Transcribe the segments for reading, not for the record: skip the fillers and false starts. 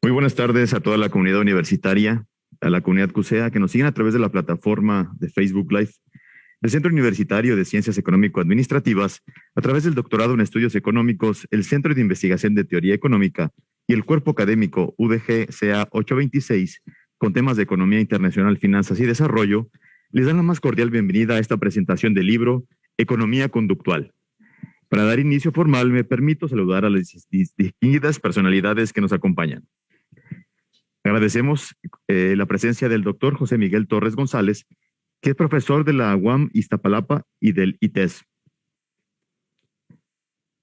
Muy buenas tardes a toda la comunidad universitaria, a la comunidad CUSEA que nos siguen a través de la plataforma de Facebook Live del Centro Universitario de Ciencias Económico-Administrativas, a través del doctorado en Estudios Económicos, el Centro de Investigación de Teoría Económica y el cuerpo académico UDG-CA 826, con temas de economía internacional, finanzas y desarrollo, les dan la más cordial bienvenida a esta presentación del libro Economía Conductual. Para dar inicio formal, me permito saludar a las distinguidas personalidades que nos acompañan. Agradecemos la presencia del doctor José Miguel Torres González, que es profesor de la UAM Iztapalapa y del ITES.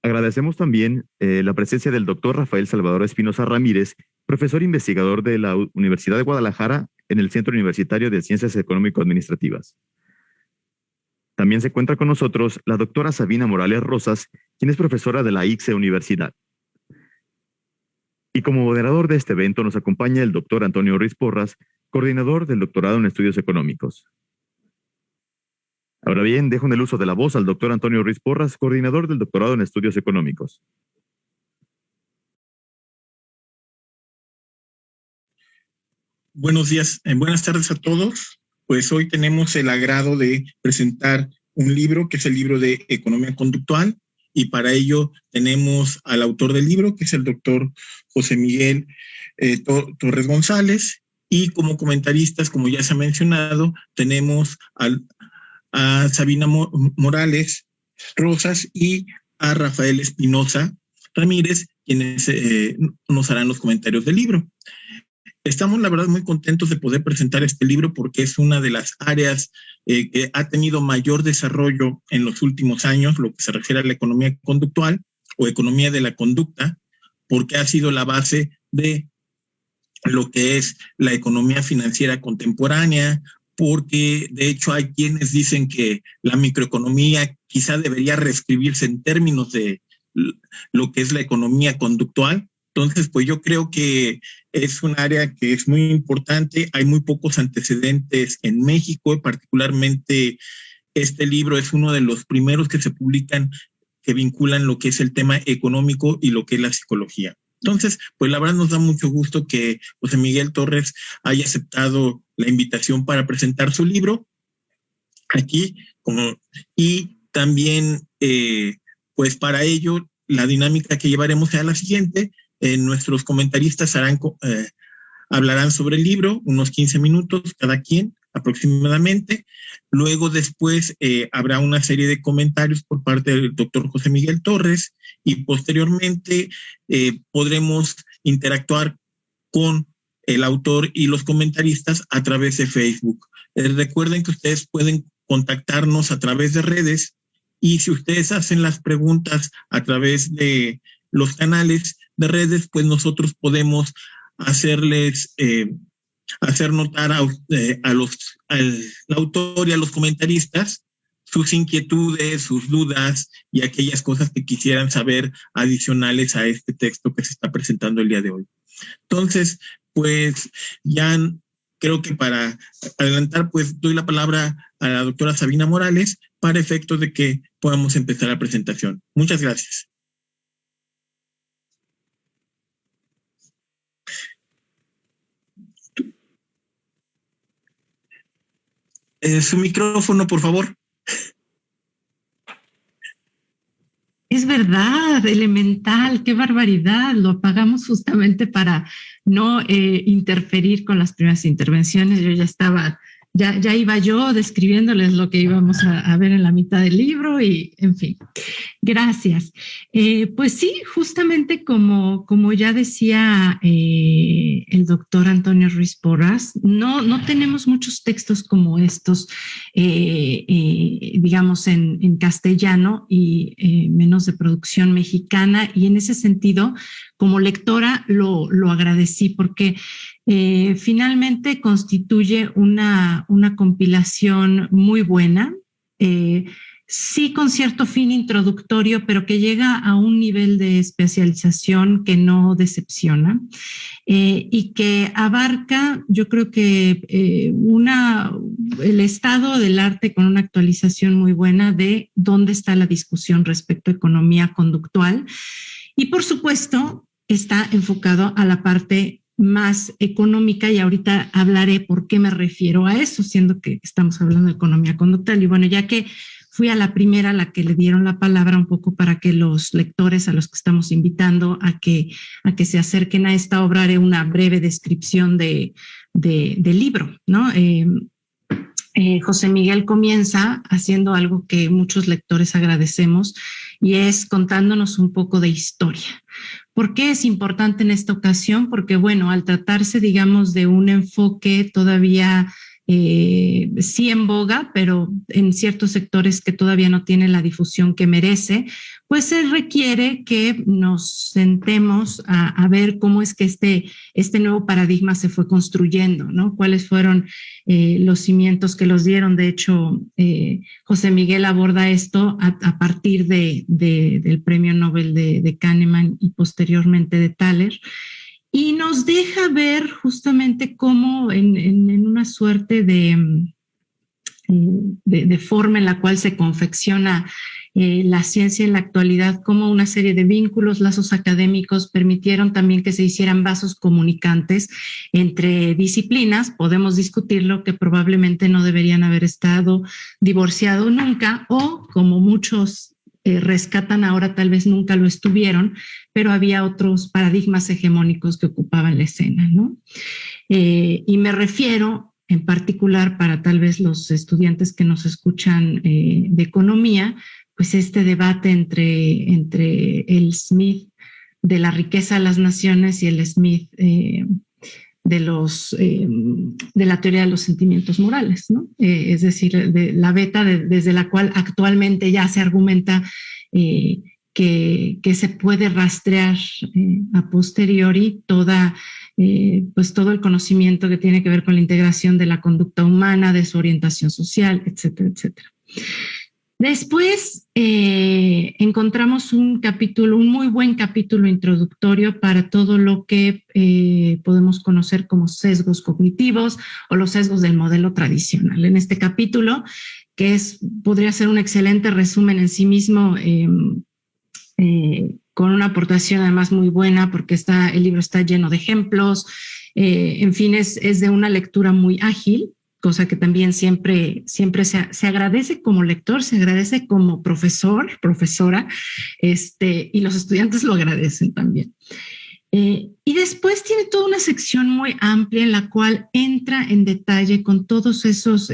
Agradecemos también la presencia del doctor Rafael Salvador Espinosa Ramírez, profesor investigador de la Universidad de Guadalajara en el Centro Universitario de Ciencias Económico-Administrativas. También se encuentra con nosotros la doctora Sabina Morales Rosas, quien es profesora de la ICSE Universidad. Y como moderador de este evento nos acompaña el doctor Antonio Ruiz Porras, coordinador del doctorado en Estudios Económicos. Ahora bien, dejo en el uso de la voz al doctor Antonio Ruiz Porras, coordinador del doctorado en Estudios Económicos. Buenos días, buenas tardes a todos. Pues hoy tenemos el agrado de presentar un libro que es el libro de Economía Conductual, y para ello tenemos al autor del libro, que es el doctor José Miguel Torres González, y como comentaristas, como ya se ha mencionado, tenemos a Sabina Morales Rosas y a Rafael Espinosa Ramírez, quienes nos harán los comentarios del libro. Estamos, la verdad, muy contentos de poder presentar este libro porque es una de las áreas que ha tenido mayor desarrollo en los últimos años, lo que se refiere a la economía conductual o economía de la conducta, porque ha sido la base de lo que es la economía financiera contemporánea, porque de hecho hay quienes dicen que la microeconomía quizá debería reescribirse en términos de lo que es la economía conductual. Entonces, pues yo creo que es un área que es muy importante. Hay muy pocos antecedentes en México, y particularmente este libro es uno de los primeros que se publican que vinculan lo que es el tema económico y lo que es la psicología. Entonces, pues la verdad nos da mucho gusto que José Miguel Torres haya aceptado la invitación para presentar su libro aquí, y también, pues para ello, la dinámica que llevaremos será la siguiente. Nuestros comentaristas hablarán sobre el libro, unos 15 minutos cada quien aproximadamente. Luego después habrá una serie de comentarios por parte del doctor José Miguel Torres, y posteriormente podremos interactuar con el autor y los comentaristas a través de Facebook. Recuerden que ustedes pueden contactarnos a través de redes, y si ustedes hacen las preguntas a través de los canales de redes, pues nosotros podemos hacerles hacer notar al autor y a los comentaristas sus inquietudes, sus dudas y aquellas cosas que quisieran saber adicionales a este texto que se está presentando el día de hoy. Entonces, pues ya creo que para adelantar, pues doy la palabra a la doctora Sabina Morales para efectos de que podamos empezar la presentación. Muchas gracias. Su micrófono, por favor. Es verdad, elemental, qué barbaridad. Lo apagamos justamente para no interferir con las primeras intervenciones. Yo ya estaba, ya iba yo describiéndoles lo que íbamos a ver en la mitad del libro y, en fin, gracias. Pues sí, justamente como ya decía el doctor Antonio Ruiz Porras, no tenemos muchos textos como estos, digamos, en castellano y menos de producción mexicana, y en ese sentido, como lectora, lo agradecí porque finalmente constituye una compilación muy buena, sí con cierto fin introductorio, pero que llega a un nivel de especialización que no decepciona, y que abarca, yo creo que el estado del arte con una actualización muy buena de dónde está la discusión respecto a economía conductual, y por supuesto está enfocado a la parte más económica, y ahorita hablaré por qué me refiero a eso, siendo que estamos hablando de economía conductual. Y bueno, ya que fui a la primera, a la que le dieron la palabra, un poco para que los lectores a los que estamos invitando a que se acerquen a esta obra, haré una breve descripción del libro, ¿no? José Miguel comienza haciendo algo que muchos lectores agradecemos, y es contándonos un poco de historia. ¿Por qué es importante en esta ocasión? Porque, bueno, al tratarse, digamos, de un enfoque todavía sí en boga, pero en ciertos sectores que todavía no tiene la difusión que merece, pues se requiere que nos sentemos a ver cómo es que este nuevo paradigma se fue construyendo, ¿no? Cuáles fueron los cimientos que los dieron. De hecho, José Miguel aborda esto a partir del premio Nobel de Kahneman y posteriormente de Thaler, y nos deja ver justamente cómo en una suerte de forma en la cual se confecciona la ciencia en la actualidad, cómo una serie de vínculos, lazos académicos permitieron también que se hicieran vasos comunicantes entre disciplinas. Podemos discutirlo, que probablemente no deberían haber estado divorciados nunca, o como muchos rescatan ahora, tal vez nunca lo estuvieron, pero había otros paradigmas hegemónicos que ocupaban la escena, ¿no? Y me refiero en particular, para tal vez los estudiantes que nos escuchan de economía, pues este debate entre el Smith de la riqueza de las naciones y el Smith de la teoría de los sentimientos morales, ¿no? Es decir, de la beta desde la cual actualmente ya se argumenta que se puede rastrear a posteriori pues todo el conocimiento que tiene que ver con la integración de la conducta humana, de su orientación social, etcétera, etcétera. Después encontramos un muy buen capítulo introductorio para todo lo que podemos conocer como sesgos cognitivos o los sesgos del modelo tradicional. En este capítulo, que podría ser un excelente resumen en sí mismo, con una aportación además muy buena, porque el libro está lleno de ejemplos, en fin, es de una lectura muy ágil, cosa que también siempre se agradece como lector, se agradece como profesora, y los estudiantes lo agradecen también. Y después tiene toda una sección muy amplia en la cual entra en detalle con todos esos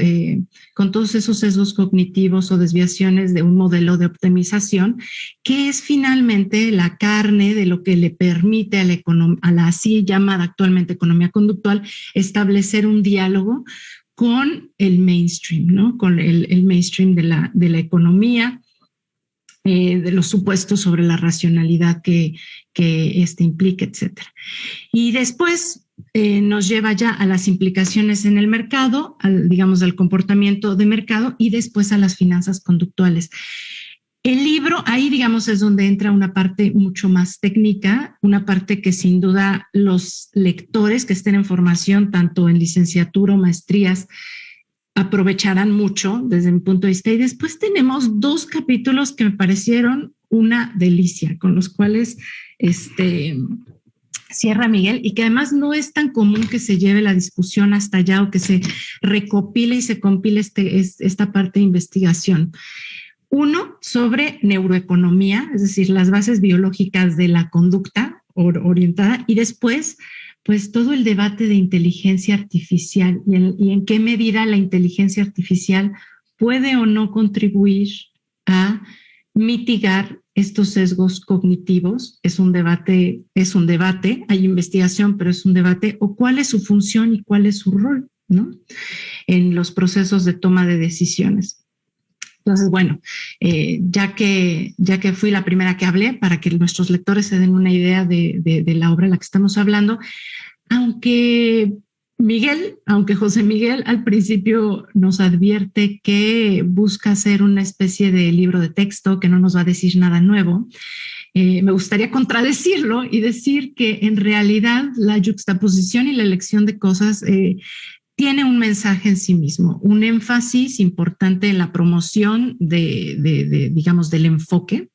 sesgos cognitivos o desviaciones de un modelo de optimización, que es finalmente la carne de lo que le permite a la así llamada actualmente economía conductual establecer un diálogo con el mainstream, ¿no? Con el mainstream de la economía, de los supuestos sobre la racionalidad que implica, etcétera. Y después nos lleva ya a las implicaciones en el mercado, al comportamiento de mercado, y después a las finanzas conductuales. El libro, ahí digamos es donde entra una parte mucho más técnica, una parte que sin duda los lectores que estén en formación, tanto en licenciatura o maestrías, aprovecharán mucho desde mi punto de vista. Y después tenemos 2 capítulos que me parecieron una delicia, con los cuales cierra Miguel, y que además no es tan común que se lleve la discusión hasta allá o que se recopile y se compile esta parte de investigación. Uno sobre neuroeconomía, es decir, las bases biológicas de la conducta orientada, y después, pues todo el debate de inteligencia artificial y en qué medida la inteligencia artificial puede o no contribuir a mitigar estos sesgos cognitivos. Es un debate, hay investigación, pero es un debate, o cuál es su función y cuál es su rol, ¿no? En los procesos de toma de decisiones. Entonces, bueno, ya que fui la primera que hablé, para que nuestros lectores se den una idea de la obra de la que estamos hablando, aunque José Miguel al principio nos advierte que busca hacer una especie de libro de texto que no nos va a decir nada nuevo, me gustaría contradecirlo y decir que en realidad la yuxtaposición y la elección de cosas tiene un mensaje en sí mismo, un énfasis importante en la promoción digamos, del enfoque,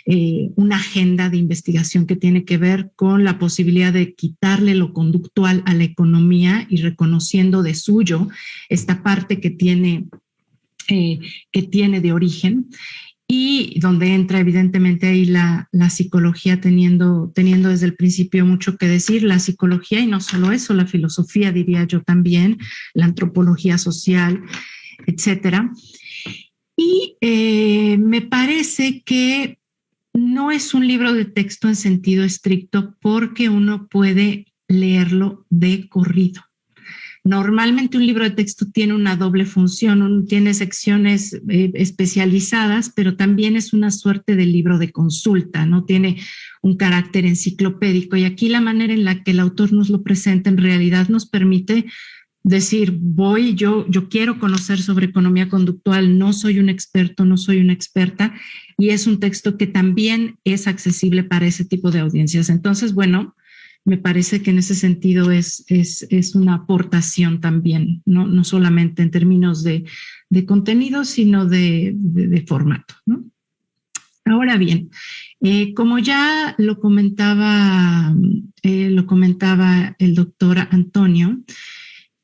una agenda de investigación que tiene que ver con la posibilidad de quitarle lo conductual a la economía y reconociendo de suyo esta parte que tiene de origen, y donde entra evidentemente ahí la psicología teniendo desde el principio mucho que decir, la psicología y no solo eso, la filosofía diría yo también, la antropología social, etcétera. Y me parece que no es un libro de texto en sentido estricto porque uno puede leerlo de corrido. Normalmente un libro de texto tiene una doble función, tiene secciones especializadas, pero también es una suerte de libro de consulta, no tiene un carácter enciclopédico. Y aquí la manera en la que el autor nos lo presenta en realidad nos permite decir, yo quiero conocer sobre economía conductual, no soy un experto, no soy una experta, y es un texto que también es accesible para ese tipo de audiencias. Entonces, bueno, me parece que en ese sentido es una aportación también, no solamente en términos de contenido, sino de formato, ¿no? Ahora bien, como ya lo comentaba el doctor Antonio,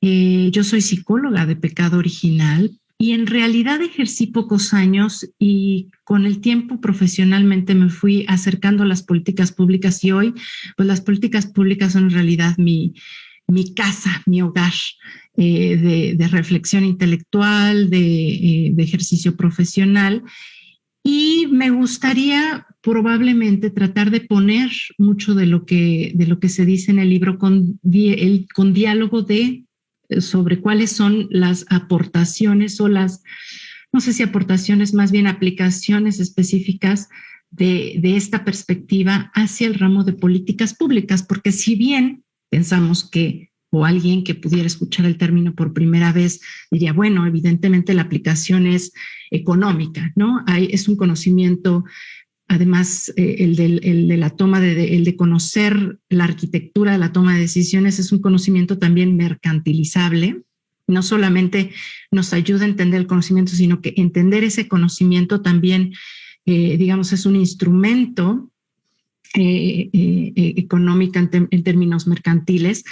yo soy psicóloga de pecado original y en realidad ejercí pocos años y con el tiempo profesionalmente me fui acercando a las políticas públicas y hoy pues las políticas públicas son en realidad mi casa, mi hogar de reflexión intelectual, de ejercicio profesional. Y me gustaría probablemente tratar de poner mucho de lo que se dice en el libro con diálogo sobre cuáles son las aportaciones o no sé si aportaciones, más bien aplicaciones específicas de esta perspectiva hacia el ramo de políticas públicas, porque si bien pensamos o alguien que pudiera escuchar el término por primera vez diría, bueno, evidentemente la aplicación es económica, ¿no? Es un conocimiento. Además, el de conocer la arquitectura de la toma de decisiones es un conocimiento también mercantilizable. No solamente nos ayuda a entender el conocimiento, sino que entender ese conocimiento también, digamos, es un instrumento económico en términos mercantiles,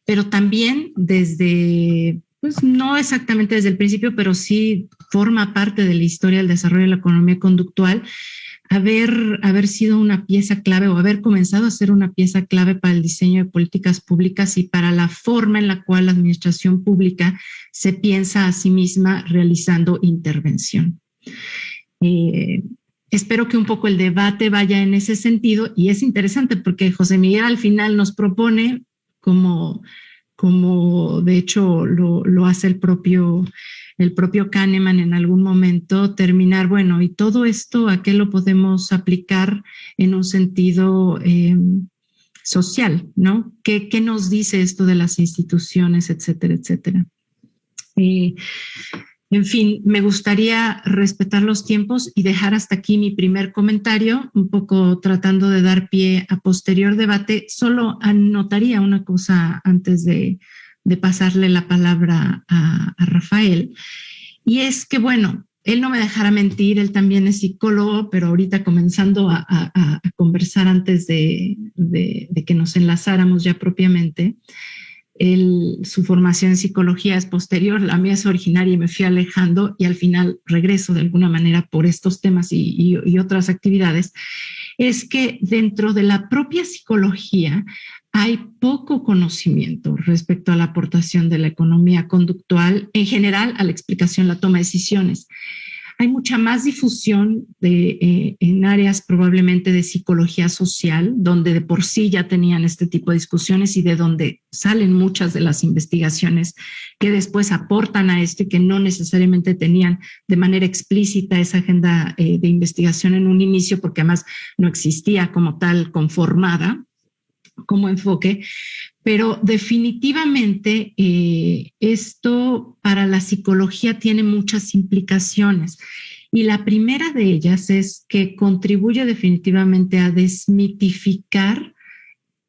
pero también desde, pues no exactamente desde el principio, pero sí forma parte de la historia del desarrollo de la economía conductual, haber sido una pieza clave o haber comenzado a ser una pieza clave para el diseño de políticas públicas y para la forma en la cual la administración pública se piensa a sí misma realizando intervención. Espero que un poco el debate vaya en ese sentido y es interesante porque José Miguel al final nos propone, como de hecho lo hace el propio Kahneman en algún momento, terminar, bueno, y todo esto, ¿a qué lo podemos aplicar en un sentido social, ¿no? ¿Qué nos dice esto de las instituciones, etcétera, etcétera? En fin, me gustaría respetar los tiempos y dejar hasta aquí mi primer comentario, un poco tratando de dar pie a posterior debate. Solo anotaría una cosa antes de pasarle la palabra a Rafael, y es que, bueno, él no me dejará mentir, él también es psicólogo, pero ahorita comenzando a conversar antes de que nos enlazáramos ya propiamente, su formación en psicología es posterior, la mía es originaria y me fui alejando y al final regreso de alguna manera por estos temas y otras actividades, es que dentro de la propia psicología hay poco conocimiento respecto a la aportación de la economía conductual, en general a la explicación, la toma de decisiones. Hay mucha más difusión en áreas probablemente de psicología social, donde de por sí ya tenían este tipo de discusiones y de donde salen muchas de las investigaciones que después aportan a esto y que no necesariamente tenían de manera explícita esa agenda de investigación en un inicio, porque además no existía como tal conformada como enfoque, pero definitivamente esto para la psicología tiene muchas implicaciones y la primera de ellas es que contribuye definitivamente a desmitificar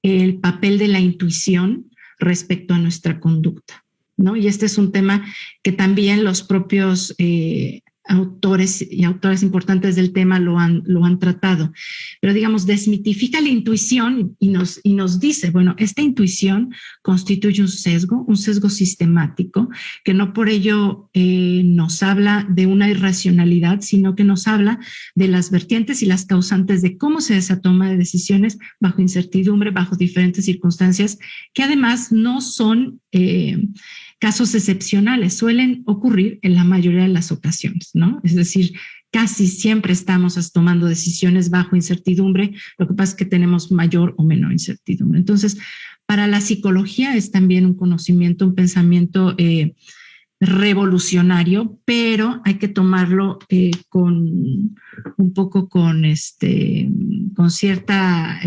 el papel de la intuición respecto a nuestra conducta, ¿no? Y este es un tema que también los propios autores y autoras importantes del tema lo han tratado. Pero digamos, desmitifica la intuición y nos dice, bueno, esta intuición constituye un sesgo sistemático, que no por ello nos habla de una irracionalidad, sino que nos habla de las vertientes y las causantes de cómo se da esa toma de decisiones bajo incertidumbre, bajo diferentes circunstancias, que además no son casos excepcionales, suelen ocurrir en la mayoría de las ocasiones, ¿no? Es decir, casi siempre estamos tomando decisiones bajo incertidumbre, lo que pasa es que tenemos mayor o menor incertidumbre. Entonces, para la psicología es también un conocimiento, un pensamiento revolucionario, pero hay que tomarlo con un poco con cierta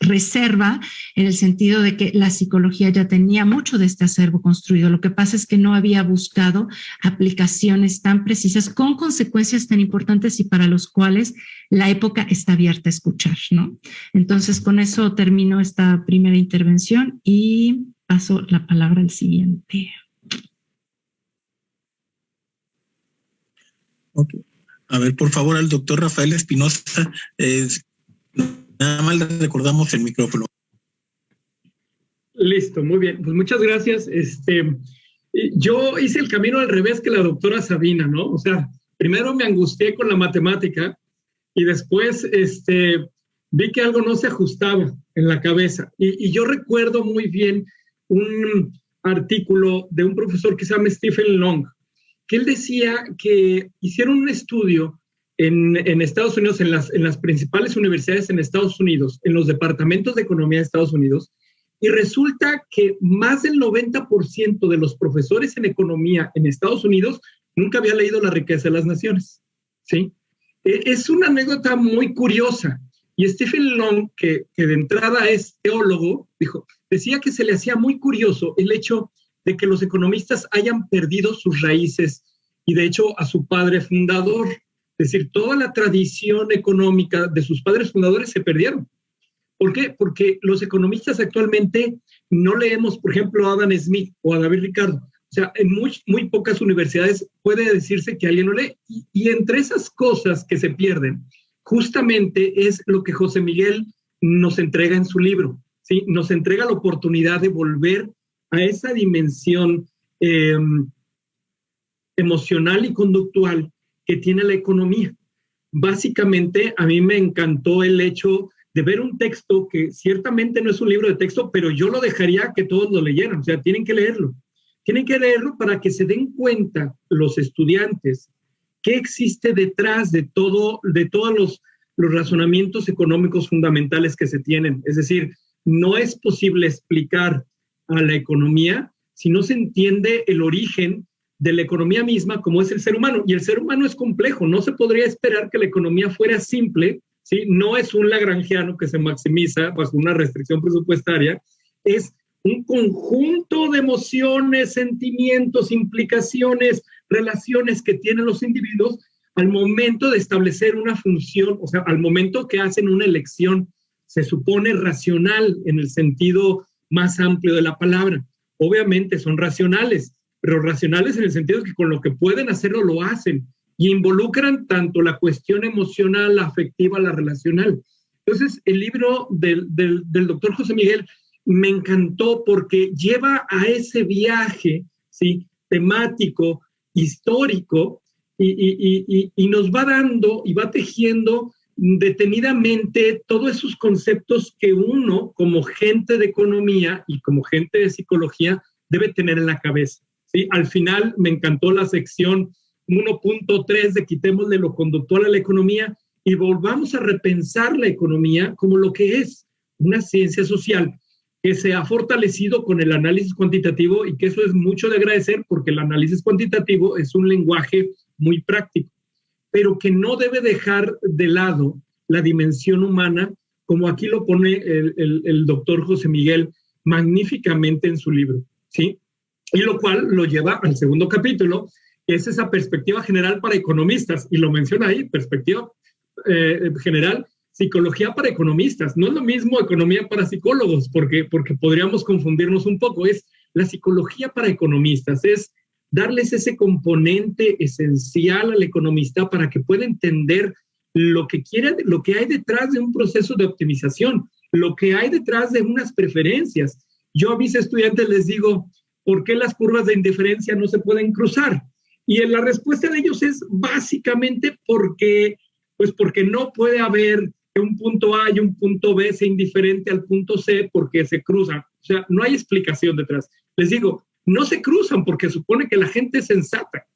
reserva, en el sentido de que la psicología ya tenía mucho de este acervo construido. Lo que pasa es que no había buscado aplicaciones tan precisas con consecuencias tan importantes y para los cuales la época está abierta a escuchar, ¿no? Entonces, con eso termino esta primera intervención y paso la palabra al siguiente. Okay. A ver, por favor, al doctor Rafael Espinosa, nada más le recordamos el micrófono. Listo, muy bien. Pues muchas gracias. Yo hice el camino al revés que la doctora Sabina, ¿no? O sea, primero me angustié con la matemática y después vi que algo no se ajustaba en la cabeza. Y yo recuerdo muy bien un artículo de un profesor que se llama Stephen Long, que él decía que hicieron un estudio en Estados Unidos, en las principales universidades en Estados Unidos, en los departamentos de economía de Estados Unidos, y resulta que más del 90% de los profesores en economía en Estados Unidos nunca había leído La riqueza de las naciones, ¿sí? Es una anécdota muy curiosa. Y Stephen Long, que de entrada es teólogo, decía que se le hacía muy curioso el hecho de que los economistas hayan perdido sus raíces y de hecho a su padre fundador. Es decir, toda la tradición económica de sus padres fundadores se perdieron. ¿Por qué? Porque los economistas actualmente no leemos, por ejemplo, a Adam Smith o a David Ricardo. O sea, en muy pocas universidades puede decirse que alguien lo lee. Y entre esas cosas que se pierden, justamente es lo que José Miguel nos entrega en su libro, ¿sí? Nos entrega la oportunidad de volver a esa dimensión emocional y conductual que tiene la economía. Básicamente, a mí me encantó el hecho de ver un texto que ciertamente no es un libro de texto, pero yo lo dejaría que todos lo leyeran. O sea, tienen que leerlo. Tienen que leerlo para que se den cuenta los estudiantes qué existe detrás de todos los razonamientos económicos fundamentales que se tienen. Es decir, no es posible explicar a la economía si no se entiende el origen de la economía misma, como es el ser humano. Y el ser humano es complejo. No se podría esperar que la economía fuera simple, ¿sí? No es un lagrangiano que se maximiza bajo una restricción presupuestaria. Es un conjunto de emociones, sentimientos, implicaciones, relaciones que tienen los individuos al momento de establecer una función, o sea, al momento que hacen una elección, se supone racional en el sentido más amplio de la palabra. Obviamente son racionales, pero racionales en el sentido de que con lo que pueden hacerlo lo hacen y involucran tanto la cuestión emocional, la afectiva, la relacional. Entonces, el libro del doctor José Miguel me encantó porque lleva a ese viaje, ¿sí?, temático, histórico, y nos va dando y va tejiendo detenidamente todos esos conceptos que uno, como gente de economía y como gente de psicología, debe tener en la cabeza, ¿sí? Al final me encantó la sección 1.3 de quitémosle lo conductual a la economía y volvamos a repensar la economía como lo que es una ciencia social que se ha fortalecido con el análisis cuantitativo y que eso es mucho de agradecer porque el análisis cuantitativo es un lenguaje muy práctico, pero que no debe dejar de lado la dimensión humana, como aquí lo pone el doctor José Miguel magníficamente en su libro, ¿sí? Y lo cual lo lleva al segundo capítulo, que es esa perspectiva general para economistas, y lo menciona ahí, perspectiva general, psicología para economistas. No es lo mismo economía para psicólogos, porque podríamos confundirnos un poco. Es la psicología para economistas, es darles ese componente esencial al economista para que pueda entender lo que hay detrás de un proceso de optimización, lo que hay detrás de unas preferencias. Yo a mis estudiantes les digo, ¿por qué las curvas de indiferencia no se pueden cruzar? Y la respuesta de ellos es básicamente porque no puede haber que un punto A y un punto B sea indiferente al punto C porque se cruzan. O sea, no hay explicación detrás. Les digo, no se cruzan porque supone que la gente es sensata.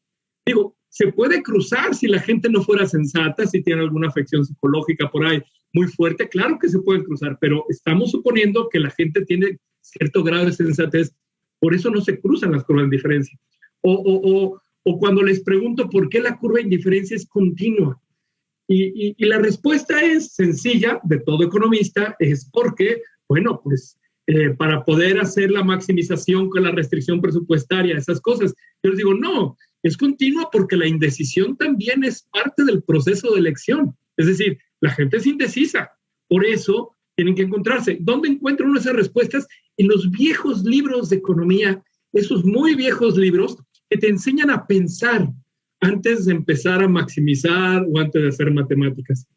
Digo, se puede cruzar si la gente no fuera sensata, si tiene alguna afección psicológica por ahí muy fuerte, claro que se puede cruzar, pero estamos suponiendo que la gente tiene cierto grado de sensatez, por eso no se cruzan las curvas de indiferencia. O cuando les pregunto por qué la curva de indiferencia es continua. Y la respuesta es sencilla, de todo economista, es porque, bueno, pues para poder hacer la maximización con la restricción presupuestaria, esas cosas, yo les digo, no, es continua porque la indecisión también es parte del proceso de elección. Es decir, la gente es indecisa, por eso tienen que encontrarse. ¿Dónde encuentran uno esas respuestas? En los viejos libros de economía, esos muy viejos libros que te enseñan a pensar antes de empezar a maximizar o antes de hacer matemáticas.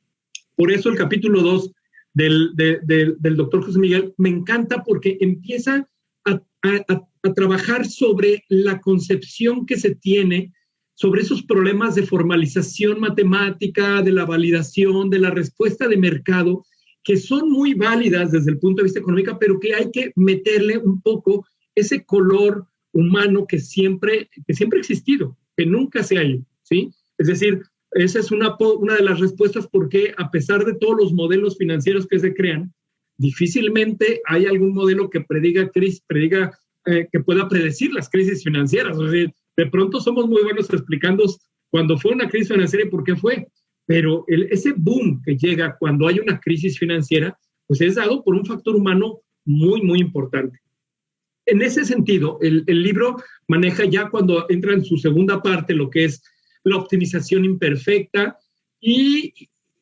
Por eso el capítulo 2 del doctor José Miguel me encanta porque empieza a trabajar sobre la concepción que se tiene sobre esos problemas de formalización matemática, de la validación, de la respuesta de mercado, que son muy válidas desde el punto de vista económico, pero que hay que meterle un poco ese color humano que siempre ha existido, que nunca se ha ido, ¿sí? Es decir, esa es una de las respuestas por qué, a pesar de todos los modelos financieros que se crean, difícilmente hay algún modelo que que pueda predecir las crisis financieras. Es decir, de pronto somos muy buenos explicando cuando fue una crisis financiera y por qué fue, pero ese boom que llega cuando hay una crisis financiera, pues es dado por un factor humano muy, muy importante. En ese sentido, el libro maneja ya cuando entra en su segunda parte lo que es la optimización imperfecta y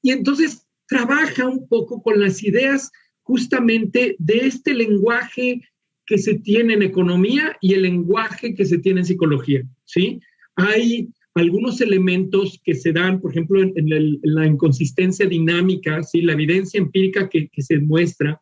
entonces trabaja un poco con las ideas justamente de este lenguaje que se tiene en economía y el lenguaje que se tiene en psicología, ¿sí? Hay algunos elementos que se dan, por ejemplo, en la inconsistencia dinámica, ¿sí? La evidencia empírica que se muestra.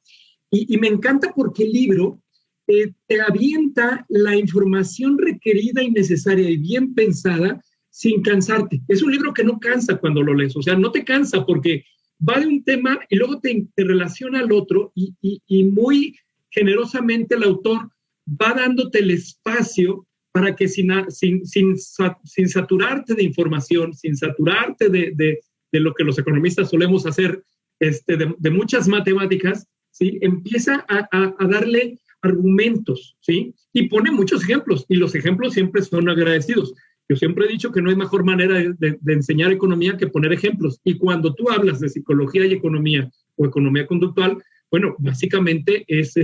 Y me encanta porque el libro te avienta la información requerida y necesaria y bien pensada sin cansarte. Es un libro que no cansa cuando lo lees, o sea, no te cansa porque va de un tema y luego te relaciona al otro y muy generosamente el autor va dándote el espacio para que sin saturarte de información, sin saturarte de lo que los economistas solemos hacer, de muchas matemáticas, ¿sí? Empieza a darle argumentos, ¿sí? Y pone muchos ejemplos, y los ejemplos siempre son agradecidos. Yo siempre he dicho que no hay mejor manera de enseñar economía que poner ejemplos. Y cuando tú hablas de psicología y economía o economía conductual, bueno, básicamente es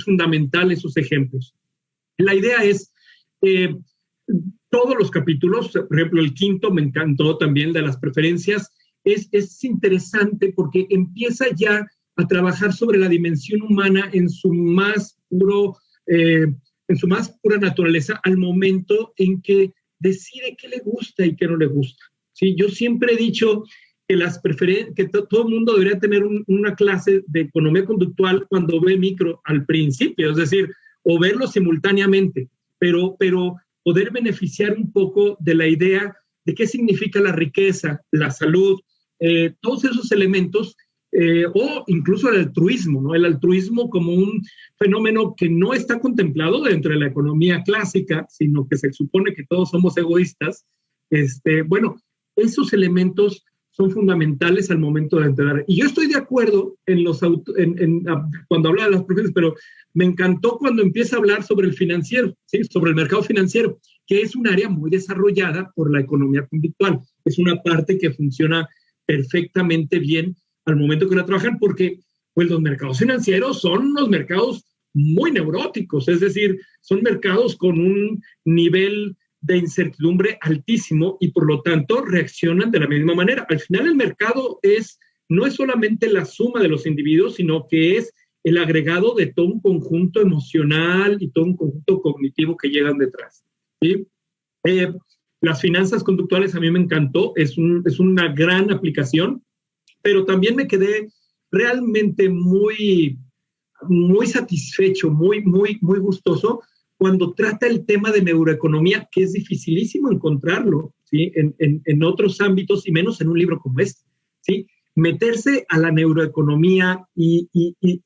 fundamental esos ejemplos. La idea es, todos los capítulos, por ejemplo, el quinto me encantó también de las preferencias, es interesante porque empieza ya a trabajar sobre la dimensión humana en su más pura naturaleza al momento en que decide qué le gusta y qué no le gusta. ¿Sí? Yo siempre he dicho que todo el mundo debería tener una clase de economía conductual cuando ve micro al principio, es decir, o verlo simultáneamente, pero poder beneficiar un poco de la idea de qué significa la riqueza, la salud, todos esos elementos, o incluso el altruismo, ¿no? El altruismo como un fenómeno que no está contemplado dentro de la economía clásica, sino que se supone que todos somos egoístas. Bueno, esos elementos son fundamentales al momento de entrar. Y yo estoy de acuerdo cuando habla de las profesiones, pero me encantó cuando empieza a hablar sobre el financiero, ¿sí? Sobre el mercado financiero, que es un área muy desarrollada por la economía conductual. Es una parte que funciona perfectamente bien al momento que la trabajan, porque pues, los mercados financieros son unos mercados muy neuróticos, es decir, son mercados con un nivel de incertidumbre altísimo y por lo tanto reaccionan de la misma manera. Al final el mercado no es solamente la suma de los individuos, sino que es el agregado de todo un conjunto emocional y todo un conjunto cognitivo que llegan detrás. ¿sí? Las finanzas conductuales a mí me encantó, es una gran aplicación, pero también me quedé realmente muy satisfecho, muy gustoso cuando trata el tema de neuroeconomía, que es dificilísimo encontrarlo, ¿sí? En otros ámbitos y menos en un libro como este, ¿sí? Meterse a la neuroeconomía y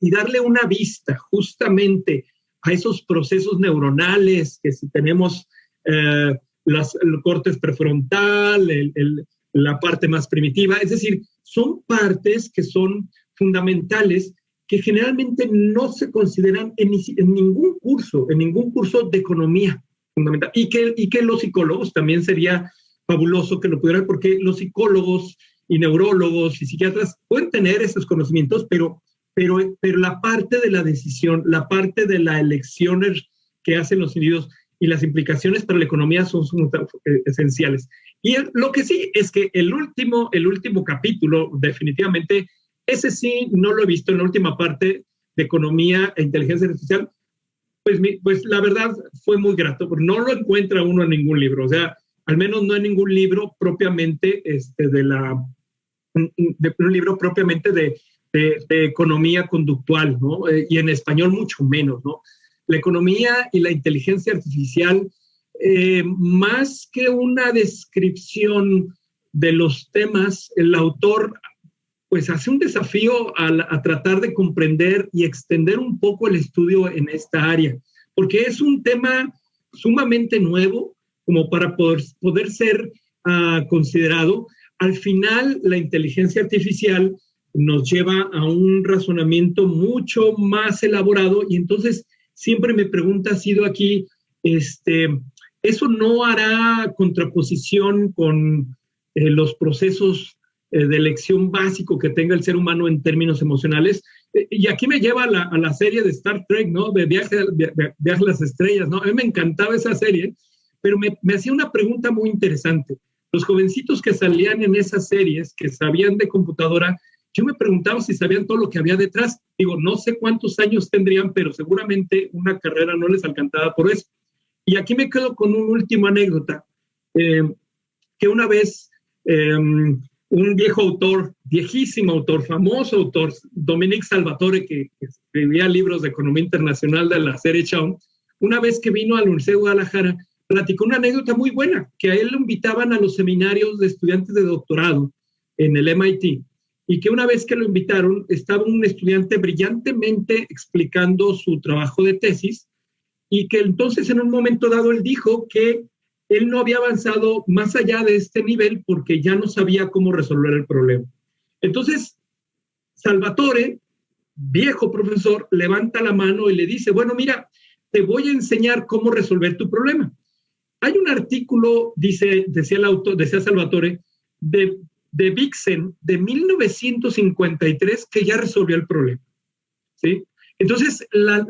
darle una vista justamente a esos procesos neuronales, que si tenemos el córtex prefrontal, la parte más primitiva, es decir, son partes que son fundamentales que generalmente no se consideran en ningún curso de economía fundamental. Y que los psicólogos también sería fabuloso que lo pudieran, porque los psicólogos y neurólogos y psiquiatras pueden tener esos conocimientos, pero la parte de la decisión, la parte de la elección que hacen los individuos y las implicaciones para la economía son esenciales. Y lo que sí es que el último capítulo, definitivamente, ese sí no lo he visto en la última parte de economía e inteligencia artificial, pues la verdad fue muy grato, porque no lo encuentra uno en ningún libro, o sea, al menos no en ningún libro propiamente un libro propiamente de economía conductual, ¿no? Y en español mucho menos, ¿no? La economía y la inteligencia artificial, más que una descripción de los temas, el autor pues hace un desafío a tratar de comprender y extender un poco el estudio en esta área, porque es un tema sumamente nuevo como para poder ser considerado. Al final, la inteligencia artificial nos lleva a un razonamiento mucho más elaborado y entonces siempre mi pregunta ha sido aquí, ¿eso no hará contraposición con los procesos de elección básico que tenga el ser humano en términos emocionales? Y aquí me lleva a la serie de Star Trek, ¿no? De Viaje a las Estrellas, ¿no? A mí me encantaba esa serie, pero me hacía una pregunta muy interesante. Los jovencitos que salían en esas series, que sabían de computadora, yo me preguntaba si sabían todo lo que había detrás. Digo, no sé cuántos años tendrían, pero seguramente una carrera no les alcanzaba por eso. Y aquí me quedo con una última anécdota, que una vez un viejo autor, viejísimo autor, famoso autor, Dominique Salvatore, que escribía libros de economía internacional de la serie Chaum, una vez que vino a la Universidad de Guadalajara, platicó una anécdota muy buena, que a él lo invitaban a los seminarios de estudiantes de doctorado en el MIT, y que una vez que lo invitaron, estaba un estudiante brillantemente explicando su trabajo de tesis, y que entonces en un momento dado él dijo que él no había avanzado más allá de este nivel porque ya no sabía cómo resolver el problema. Entonces, Salvatore, viejo profesor, levanta la mano y le dice, bueno, mira, te voy a enseñar cómo resolver tu problema. Hay un artículo, decía Salvatore, de Vixen de 1953 que ya resolvió el problema, ¿sí? Entonces, la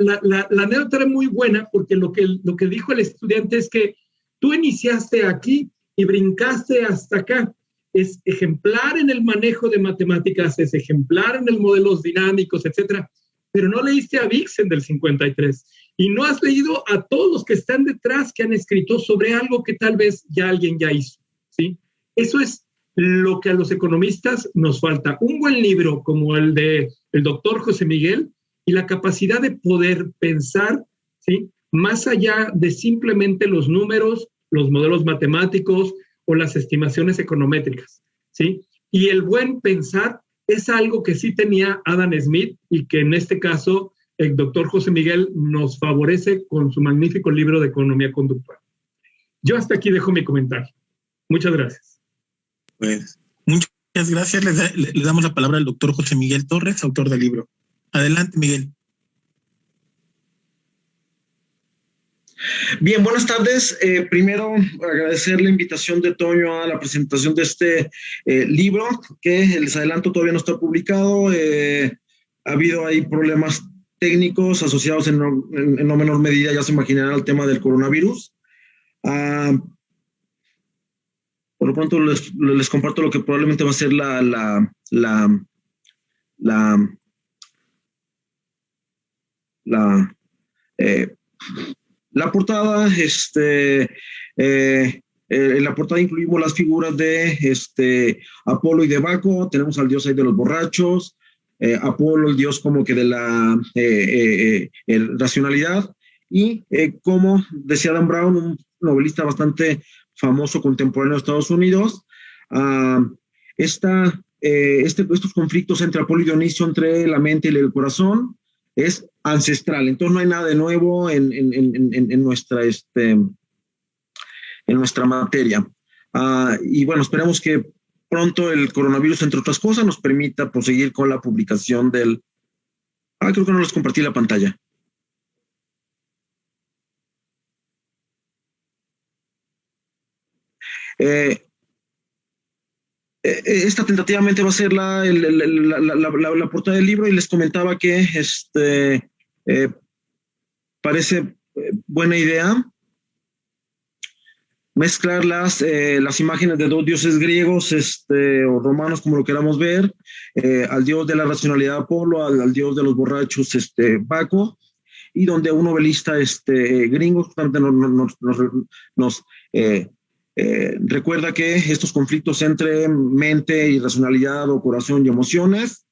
anécdota era muy buena porque lo que dijo el estudiante es que tú iniciaste aquí y brincaste hasta acá. Es ejemplar en el manejo de matemáticas, es ejemplar en el modelos dinámicos, etcétera, pero no leíste a Vixen del 53 y no has leído a todos los que están detrás que han escrito sobre algo que tal vez ya alguien ya hizo, ¿sí? Eso es lo que a los economistas nos falta. Un buen libro como el de el doctor José Miguel y la capacidad de poder pensar, ¿sí?, más allá de simplemente los números, los modelos matemáticos o las estimaciones econométricas, ¿sí? Y el buen pensar es algo que sí tenía Adam Smith y que en este caso el doctor José Miguel nos favorece con su magnífico libro de economía conductual. Yo hasta aquí dejo mi comentario. Muchas gracias. Pues muchas gracias. Le damos la palabra al doctor José Miguel Torres, autor del libro. Adelante, Miguel. Bien, buenas tardes. Primero, agradecer la invitación de Toño a la presentación de este libro, que les adelanto todavía no está publicado. Ha habido ahí problemas técnicos asociados en no menor medida, ya se imaginarán, al tema del coronavirus. Por lo pronto les comparto lo que probablemente va a ser La portada, en la portada incluimos las figuras de Apolo y de Baco. Tenemos al dios ahí de los borrachos, Apolo, el dios como que de la racionalidad, y como decía Dan Brown, un novelista bastante famoso contemporáneo de Estados Unidos, estos conflictos entre Apolo y Dionisio, entre la mente y el corazón, es ancestral. Entonces no hay nada de nuevo en nuestra materia. Y bueno, esperemos que pronto el coronavirus, entre otras cosas, nos permita proseguir con la publicación del... creo que no les compartí la pantalla. Esta tentativamente va a ser la portada del libro, y les comentaba que parece buena idea mezclar las imágenes de dos dioses griegos o romanos, como lo queramos ver, al dios de la racionalidad Apolo, al dios de los borrachos Baco, y donde un novelista gringo nos recuerda que estos conflictos entre mente y racionalidad o corazón y emociones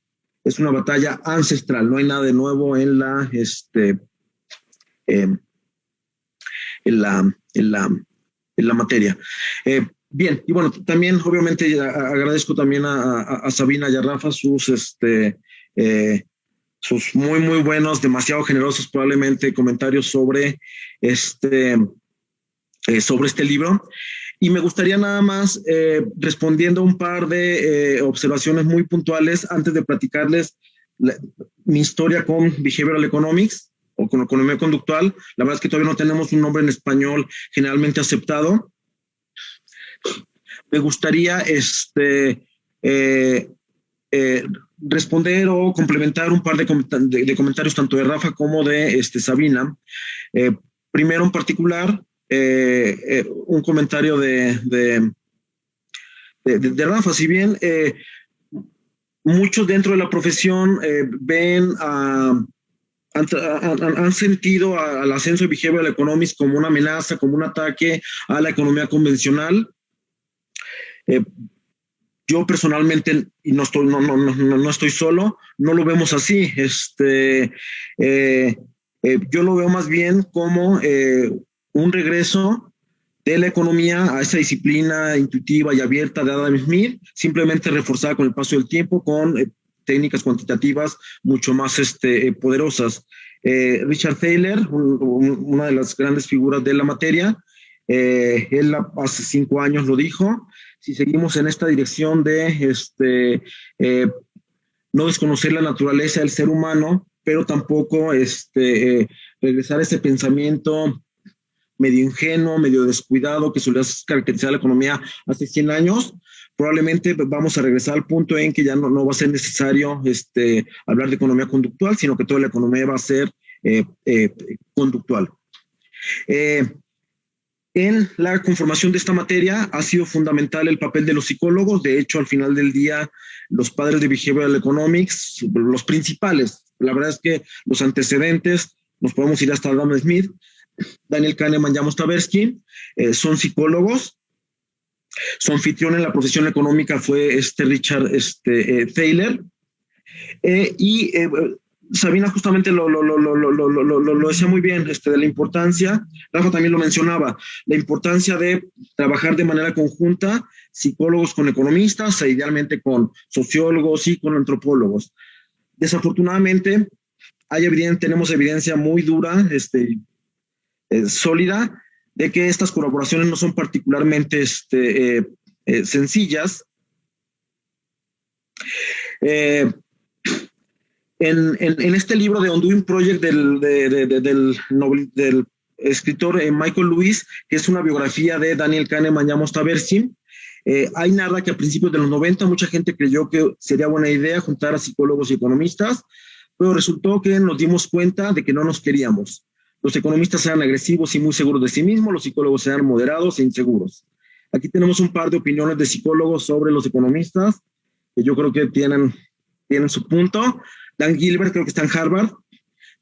es una batalla ancestral. No hay nada de nuevo en la materia. Bien, y bueno, también obviamente agradezco también a Sabina y a Rafa sus muy, muy buenos, demasiado generosos probablemente comentarios sobre este libro. Y me gustaría nada más, respondiendo a un par de observaciones muy puntuales, antes de platicarles mi historia con Behavioral Economics o con economía conductual. La verdad es que todavía no tenemos un nombre en español generalmente aceptado. Me gustaría responder o complementar un par de comentarios tanto de Rafa como de Sabina. Primero, en particular, un comentario de Rafa. Si bien muchos dentro de la profesión han sentido al ascenso de Behavioral Economics como una amenaza, como un ataque a la economía convencional, yo personalmente, y no estoy solo, no lo vemos así. Yo lo veo más bien como un regreso de la economía a esa disciplina intuitiva y abierta de Adam Smith, simplemente reforzada con el paso del tiempo, con técnicas cuantitativas mucho más poderosas. Richard Thaler, una de las grandes figuras de la materia, él hace 5 años lo dijo: si seguimos en esta dirección de no desconocer la naturaleza del ser humano, pero tampoco regresar a ese pensamiento medio ingenuo, medio descuidado que solía caracterizar la economía hace 100 años, probablemente vamos a regresar al punto en que ya no va a ser necesario hablar de economía conductual, sino que toda la economía va a ser conductual. En la conformación de esta materia ha sido fundamental el papel de los psicólogos. De hecho, al final del día, los padres de Behavioral Economics, los principales, la verdad es que los antecedentes, nos podemos ir hasta Adam Smith, Daniel Kahneman y Amos Tversky, son psicólogos. Su anfitrión en la profesión económica fue Richard Thaler. Y Sabina justamente lo decía muy bien, de la importancia, Rafa también lo mencionaba, la importancia de trabajar de manera conjunta, psicólogos con economistas, e idealmente con sociólogos y con antropólogos. Desafortunadamente, tenemos evidencia muy dura, sólida, de que estas colaboraciones no son particularmente sencillas. En este libro de Undoing Project del escritor Michael Lewis, que es una biografía de Daniel Kahneman y Amos Tversky, hay narra que a principios de los 90 mucha gente creyó que sería buena idea juntar a psicólogos y economistas, pero resultó que nos dimos cuenta de que no nos queríamos. Los economistas eran agresivos y muy seguros de sí mismos, los psicólogos eran moderados e inseguros. Aquí tenemos un par de opiniones de psicólogos sobre los economistas, que yo creo que tienen su punto. Dan Gilbert, creo que está en Harvard,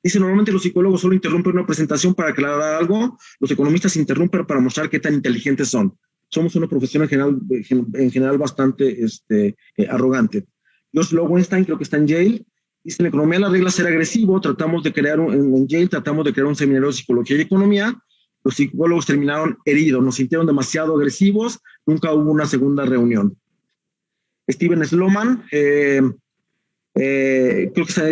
Dice, normalmente los psicólogos solo interrumpen una presentación para aclarar algo, los economistas interrumpen para mostrar qué tan inteligentes son. Somos una profesión en general bastante arrogante. George Lowenstein, creo que está en Yale, dice, en la economía la regla es ser agresivo, en Yale tratamos de crear un seminario de psicología y economía, los psicólogos terminaron heridos, nos sintieron demasiado agresivos, nunca hubo una segunda reunión. Steven Sloman, creo que está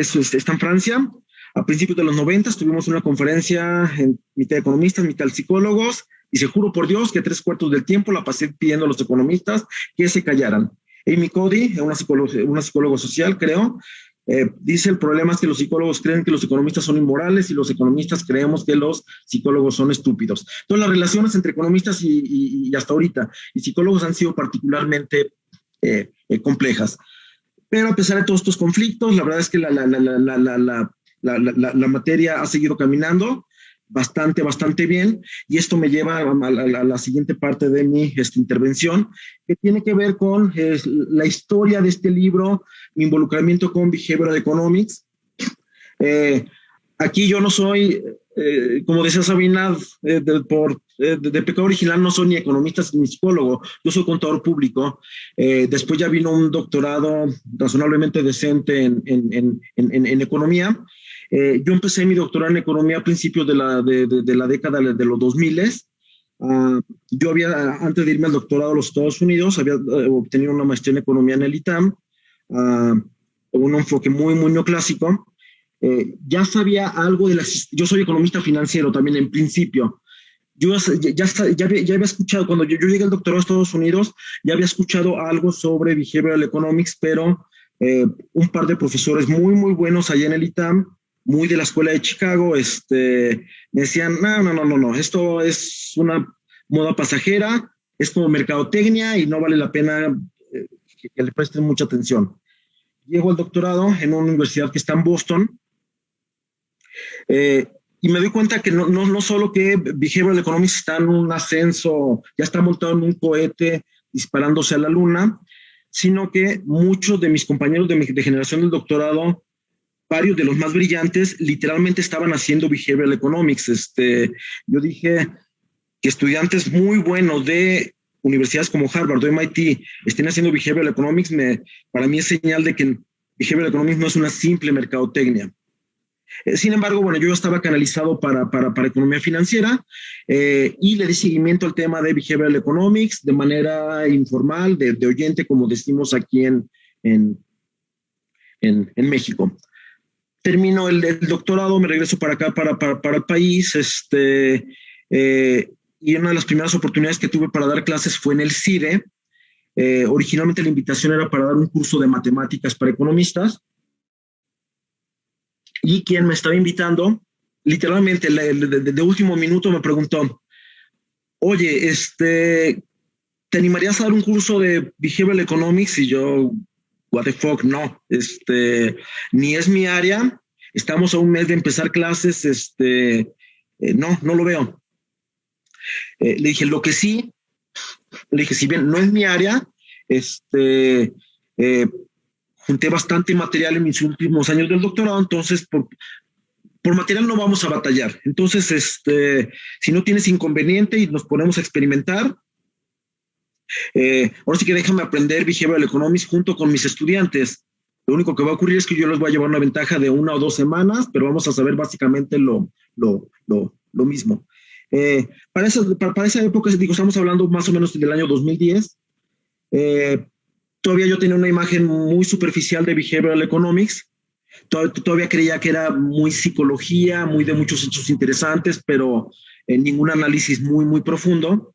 en Francia. A principios de los 90 tuvimos una conferencia en mitad de economistas, mitad de psicólogos, y se juro por Dios que 3/4 del tiempo la pasé pidiendo a los economistas que se callaran. Amy Cody, una psicóloga social, creo, dice, el problema es que los psicólogos creen que los economistas son inmorales y los economistas creemos que los psicólogos son estúpidos. Entonces, las relaciones entre economistas y hasta ahorita y psicólogos han sido particularmente complejas. Pero a pesar de todos estos conflictos, la verdad es que la materia ha seguido caminando bastante bien, y esto me lleva a la siguiente parte de mi intervención, que tiene que ver con la historia de este libro, mi involucramiento con Behavioral Economics. Aquí yo no soy, como decía Sabina, de pecado original no soy ni economista ni psicólogo, yo soy contador público. Después ya vino un doctorado razonablemente decente en economía. Yo empecé mi doctorado en economía a principios de la década de los 2000. Yo antes de irme al doctorado a los Estados Unidos, había obtenido una maestría en economía en el ITAM, un enfoque muy neoclásico. Ya sabía algo yo soy economista financiero también en principio. Yo ya había escuchado, cuando yo llegué al doctorado a Estados Unidos, ya había escuchado algo sobre Behavioral Economics, pero un par de profesores muy buenos allá en el ITAM, muy de la escuela de Chicago, me decían, no, esto es una moda pasajera, es como mercadotecnia y no vale la pena que le presten mucha atención. Llego al doctorado en una universidad que está en Boston, y me doy cuenta que no solo que Behavioral Economics está en un ascenso, ya está montado en un cohete disparándose a la luna, sino que muchos de mis compañeros de generación del doctorado, varios de los más brillantes, literalmente estaban haciendo Behavioral Economics. Yo dije que estudiantes muy buenos de universidades como Harvard o MIT estén haciendo Behavioral Economics, para mí es señal de que Behavioral Economics no es una simple mercadotecnia. Sin embargo, bueno, yo estaba canalizado para economía financiera, y le di seguimiento al tema de Behavioral Economics de manera informal, de oyente, como decimos aquí en México. Termino el doctorado, me regreso para acá, para el país, y una de las primeras oportunidades que tuve para dar clases fue en el CIDE. Originalmente la invitación era para dar un curso de matemáticas para economistas, y quien me estaba invitando, literalmente de último minuto me preguntó, oye, ¿te animarías a dar un curso de Behavioral Economics? Y yo, what the fuck, no, ni es mi área, estamos a un mes de empezar clases, no lo veo. Le dije, lo que sí, si bien no es mi área, junté bastante material en mis últimos años del doctorado, entonces por material no vamos a batallar. Entonces, si no tienes inconveniente y nos ponemos a experimentar, ahora sí que déjame aprender Behavioral Economics junto con mis estudiantes. Lo único que va a ocurrir es que yo les voy a llevar una ventaja de 1 o 2 semanas, pero vamos a saber básicamente lo mismo. Para esa época, digo, estamos hablando más o menos del año 2010, todavía yo tenía una imagen muy superficial de Behavioral Economics. Todavía creía que era muy psicología, muy de muchos hechos interesantes, pero ningún análisis muy profundo.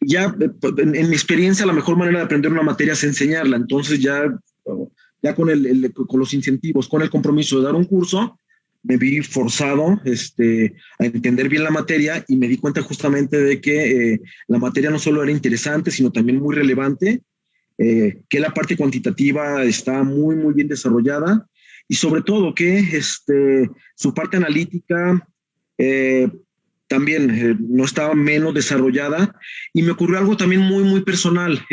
Ya en mi experiencia, la mejor manera de aprender una materia es enseñarla. Entonces ya con los incentivos, con el compromiso de dar un curso, me vi forzado a entender bien la materia, y me di cuenta justamente de que la materia no solo era interesante, sino también muy relevante, que la parte cuantitativa está muy bien desarrollada, y sobre todo que su parte analítica también no estaba menos desarrollada. Y me ocurrió algo también muy personal,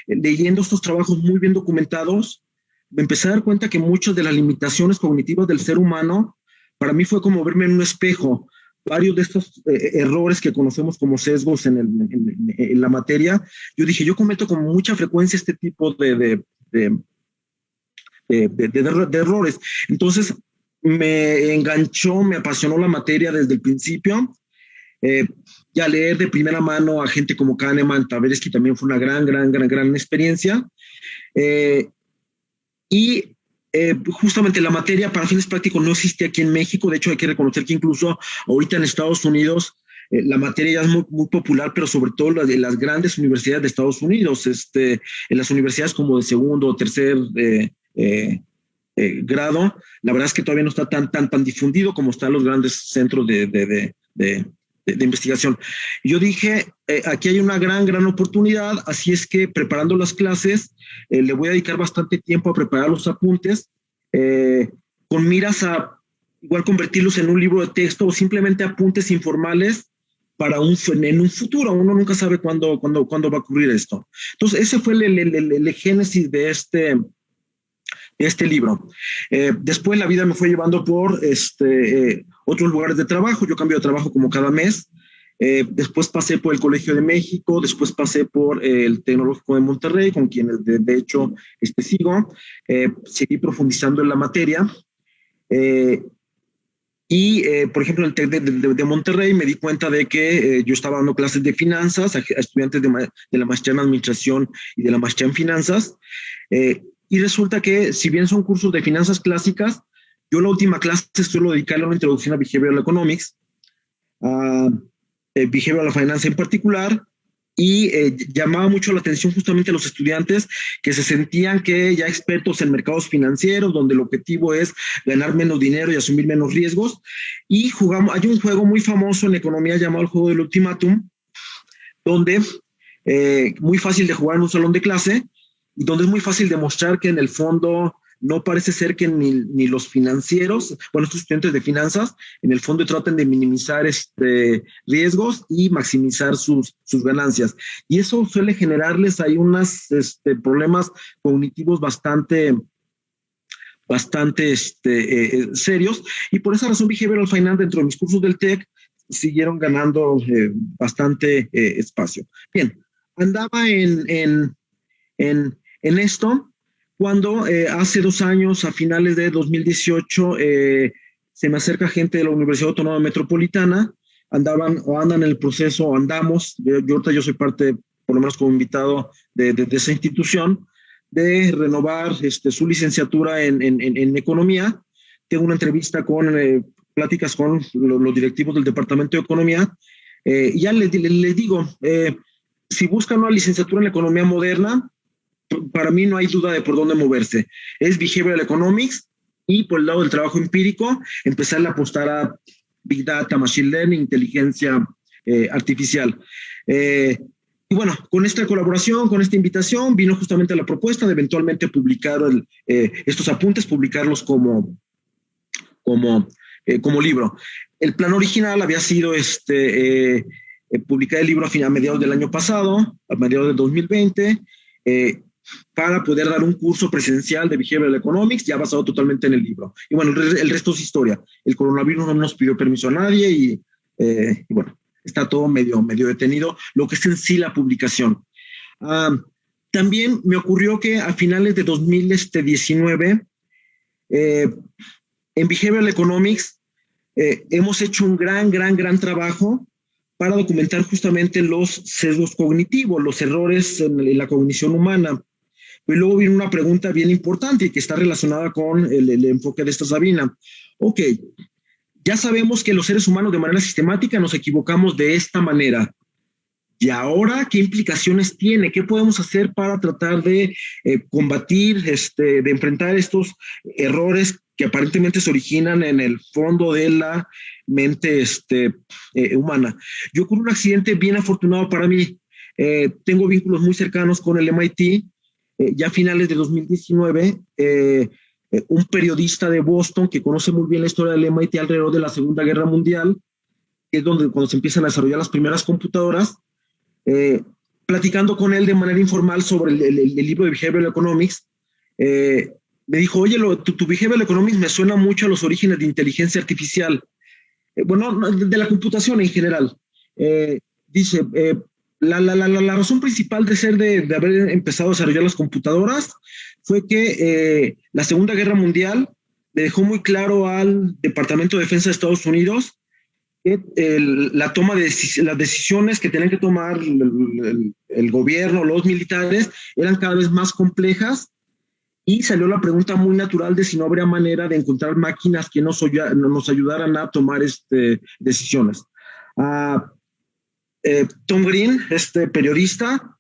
leyendo estos trabajos muy bien documentados, me empecé a dar cuenta que muchas de las limitaciones cognitivas del ser humano, para mí fue como verme en un espejo. Varios de estos errores que conocemos como sesgos en la materia, yo dije, yo cometo con mucha frecuencia este tipo de errores. Entonces, me enganchó, me apasionó la materia desde el principio. Ya leer de primera mano a gente como Kahneman, Tversky también fue una gran experiencia. Justamente la materia para fines prácticos no existe aquí en México. De hecho, hay que reconocer que incluso ahorita en Estados Unidos la materia ya es muy popular, pero sobre todo de las grandes universidades de Estados Unidos, en las universidades como de segundo o tercer grado, la verdad es que todavía no está tan difundido como están los grandes centros de investigación. Yo dije, aquí hay una gran oportunidad, así es que preparando las clases, le voy a dedicar bastante tiempo a preparar los apuntes, con miras a igual convertirlos en un libro de texto o simplemente apuntes informales para en un futuro. Uno nunca sabe cuándo va a ocurrir esto. Entonces, ese fue el génesis de este libro. Después la vida me fue llevando por otros lugares de trabajo. Yo cambio de trabajo como cada mes. Después pasé por el Colegio de México, después pasé por el Tecnológico de Monterrey, con quienes de hecho sigo. Seguí profundizando en la materia. Por ejemplo, en el TEC de Monterrey me di cuenta de que yo estaba dando clases de finanzas a estudiantes de la maestría en administración y de la maestría en finanzas. Y resulta que, si bien son cursos de finanzas clásicas, yo la última clase suelo dedicarle a una introducción a Behavioral Economics, a Behavioral Finance en particular, y llamaba mucho la atención justamente a los estudiantes que se sentían que ya expertos en mercados financieros, donde el objetivo es ganar menos dinero y asumir menos riesgos. Y hay un juego muy famoso en economía llamado el juego del ultimátum, donde muy fácil de jugar en un salón de clase, y donde es muy fácil demostrar que en el fondo no parece ser que ni los financieros, estos estudiantes de finanzas, en el fondo traten de minimizar riesgos y maximizar sus ganancias. Y eso suele generarles ahí unos problemas cognitivos bastante serios. Y por esa razón, Behavioral Finance, dentro de mis cursos del TEC, siguieron ganando bastante espacio. Bien, andaba en esto cuando hace 2 años, a finales de 2018, se me acerca gente de la Universidad Autónoma Metropolitana. Andan en el proceso, yo soy parte, por lo menos como invitado de esa institución, de renovar su licenciatura en economía. Tengo una entrevista pláticas con los directivos del Departamento de Economía. Y ya les digo, si buscan una licenciatura en la economía moderna, para mí no hay duda de por dónde moverse. Es Behavioral Economics, y por el lado del trabajo empírico, empezar a apostar a Big Data, Machine Learning, inteligencia artificial. Y bueno, con esta colaboración, con esta invitación, vino justamente la propuesta de eventualmente publicar estos apuntes, publicarlos como libro. El plan original había sido publicar el libro a mediados del año pasado, a mediados del 2020, para poder dar un curso presencial de Behavioral Economics, ya basado totalmente en el libro. Y bueno, el resto es historia. El coronavirus no nos pidió permiso a nadie y bueno, está todo medio detenido, lo que es en sí la publicación. También me ocurrió que a finales de 2019, en Behavioral Economics, hemos hecho un gran trabajo para documentar justamente los sesgos cognitivos, los errores en la cognición humana. Y luego viene una pregunta bien importante y que está relacionada con el enfoque de esta Sabina. Ok, ya sabemos que los seres humanos de manera sistemática nos equivocamos de esta manera. ¿Y ahora qué implicaciones tiene? ¿Qué podemos hacer para tratar de combatir, de enfrentar estos errores que aparentemente se originan en el fondo de la mente humana? Yo ocurrió un accidente bien afortunado para mí. Tengo vínculos muy cercanos con el MIT. Ya a finales de 2019, un periodista de Boston que conoce muy bien la historia del MIT alrededor de la Segunda Guerra Mundial, que es cuando se empiezan a desarrollar las primeras computadoras, platicando con él de manera informal sobre el libro de Behavioral Economics, me dijo, oye, tu behavioral economics me suena mucho a los orígenes de inteligencia artificial. Bueno, de la computación en general. Dice, la razón principal de haber empezado a desarrollar las computadoras fue que la Segunda Guerra Mundial le dejó muy claro al Departamento de Defensa de Estados Unidos que la toma de las decisiones que tenían que tomar el gobierno, los militares, eran cada vez más complejas, y salió la pregunta muy natural de si no habría manera de encontrar máquinas que nos ayudaran a tomar decisiones. Tom Green, periodista,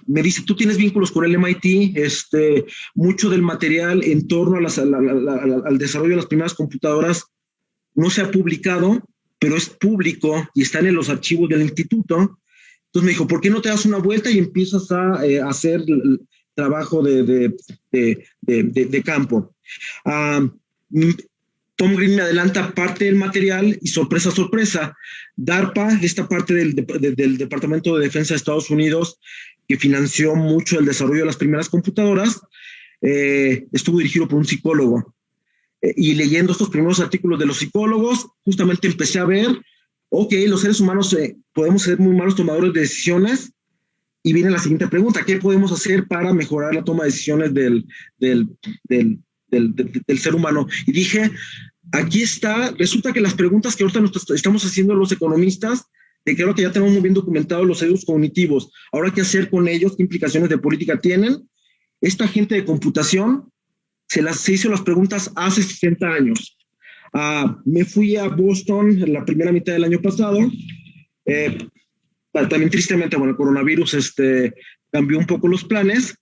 me dice, tú tienes vínculos con el MIT, mucho del material en torno al desarrollo de las primeras computadoras no se ha publicado, pero es público y están en los archivos del instituto. Entonces me dijo, ¿por qué no te das una vuelta y empiezas a hacer trabajo de campo? Tom Green me adelanta parte del material y sorpresa, sorpresa, DARPA, esta parte del Departamento de Defensa de Estados Unidos, que financió mucho el desarrollo de las primeras computadoras, estuvo dirigido por un psicólogo. Y leyendo estos primeros artículos de los psicólogos, justamente empecé a ver, ok, los seres humanos podemos ser muy malos tomadores de decisiones, y viene la siguiente pregunta, ¿qué podemos hacer para mejorar la toma de decisiones del ser humano? Y dije, aquí está, resulta que las preguntas que ahorita estamos haciendo los economistas, de que ahora que ya tenemos muy bien documentados los sesgos cognitivos, ahora qué hacer con ellos, qué implicaciones de política tienen, esta gente de computación se hizo las preguntas hace 60 años. Me fui a Boston en la primera mitad del año pasado, también tristemente, bueno, el coronavirus cambió un poco los planes,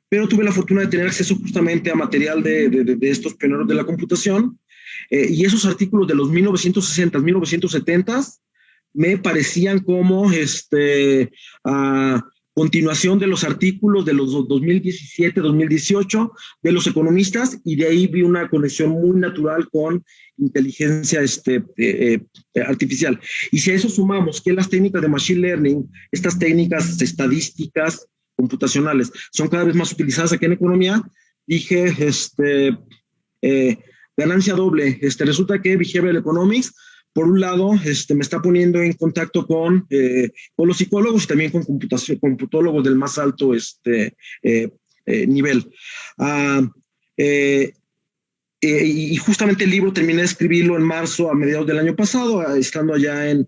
pero tuve la fortuna de tener acceso justamente a material de estos pioneros de la computación, y esos artículos de los 1960, 1970 me parecían como continuación de los artículos de los 2017, 2018 de los economistas, y de ahí vi una conexión muy natural con inteligencia artificial. Y si a eso sumamos que las técnicas de machine learning, estas técnicas estadísticas computacionales, son cada vez más utilizadas aquí en economía, dije, ganancia doble. Resulta que Behavioral Economics, por un lado, me está poniendo en contacto con los psicólogos y también con computólogos del más alto nivel. Y justamente el libro terminé de escribirlo en marzo, a mediados del año pasado, estando allá en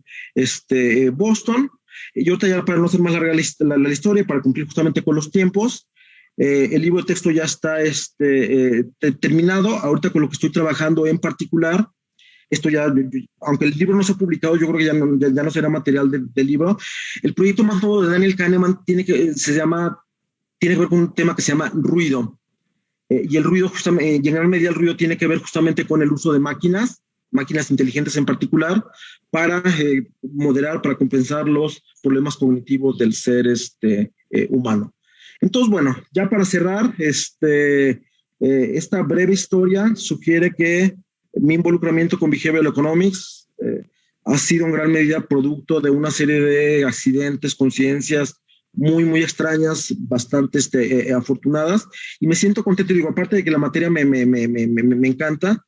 Boston. Y ahorita, ya para no hacer más larga la historia, para cumplir justamente con los tiempos, el libro de texto ya está terminado. Ahorita con lo que estoy trabajando en particular, esto ya, aunque el libro no se ha publicado, yo creo que ya no será material del libro. El proyecto más nuevo de Daniel Kahneman tiene que ver con un tema que se llama ruido. Y el ruido, justamente, en gran medida el ruido tiene que ver justamente con el uso de máquinas inteligentes en particular, para moderar, para compensar los problemas cognitivos del ser humano. Entonces, bueno, ya para cerrar, esta breve historia sugiere que mi involucramiento con Behavioral Economics ha sido en gran medida producto de una serie de accidentes, coincidencias muy, muy extrañas, bastante afortunadas, y me siento contento. Digo, aparte de que la materia me encanta,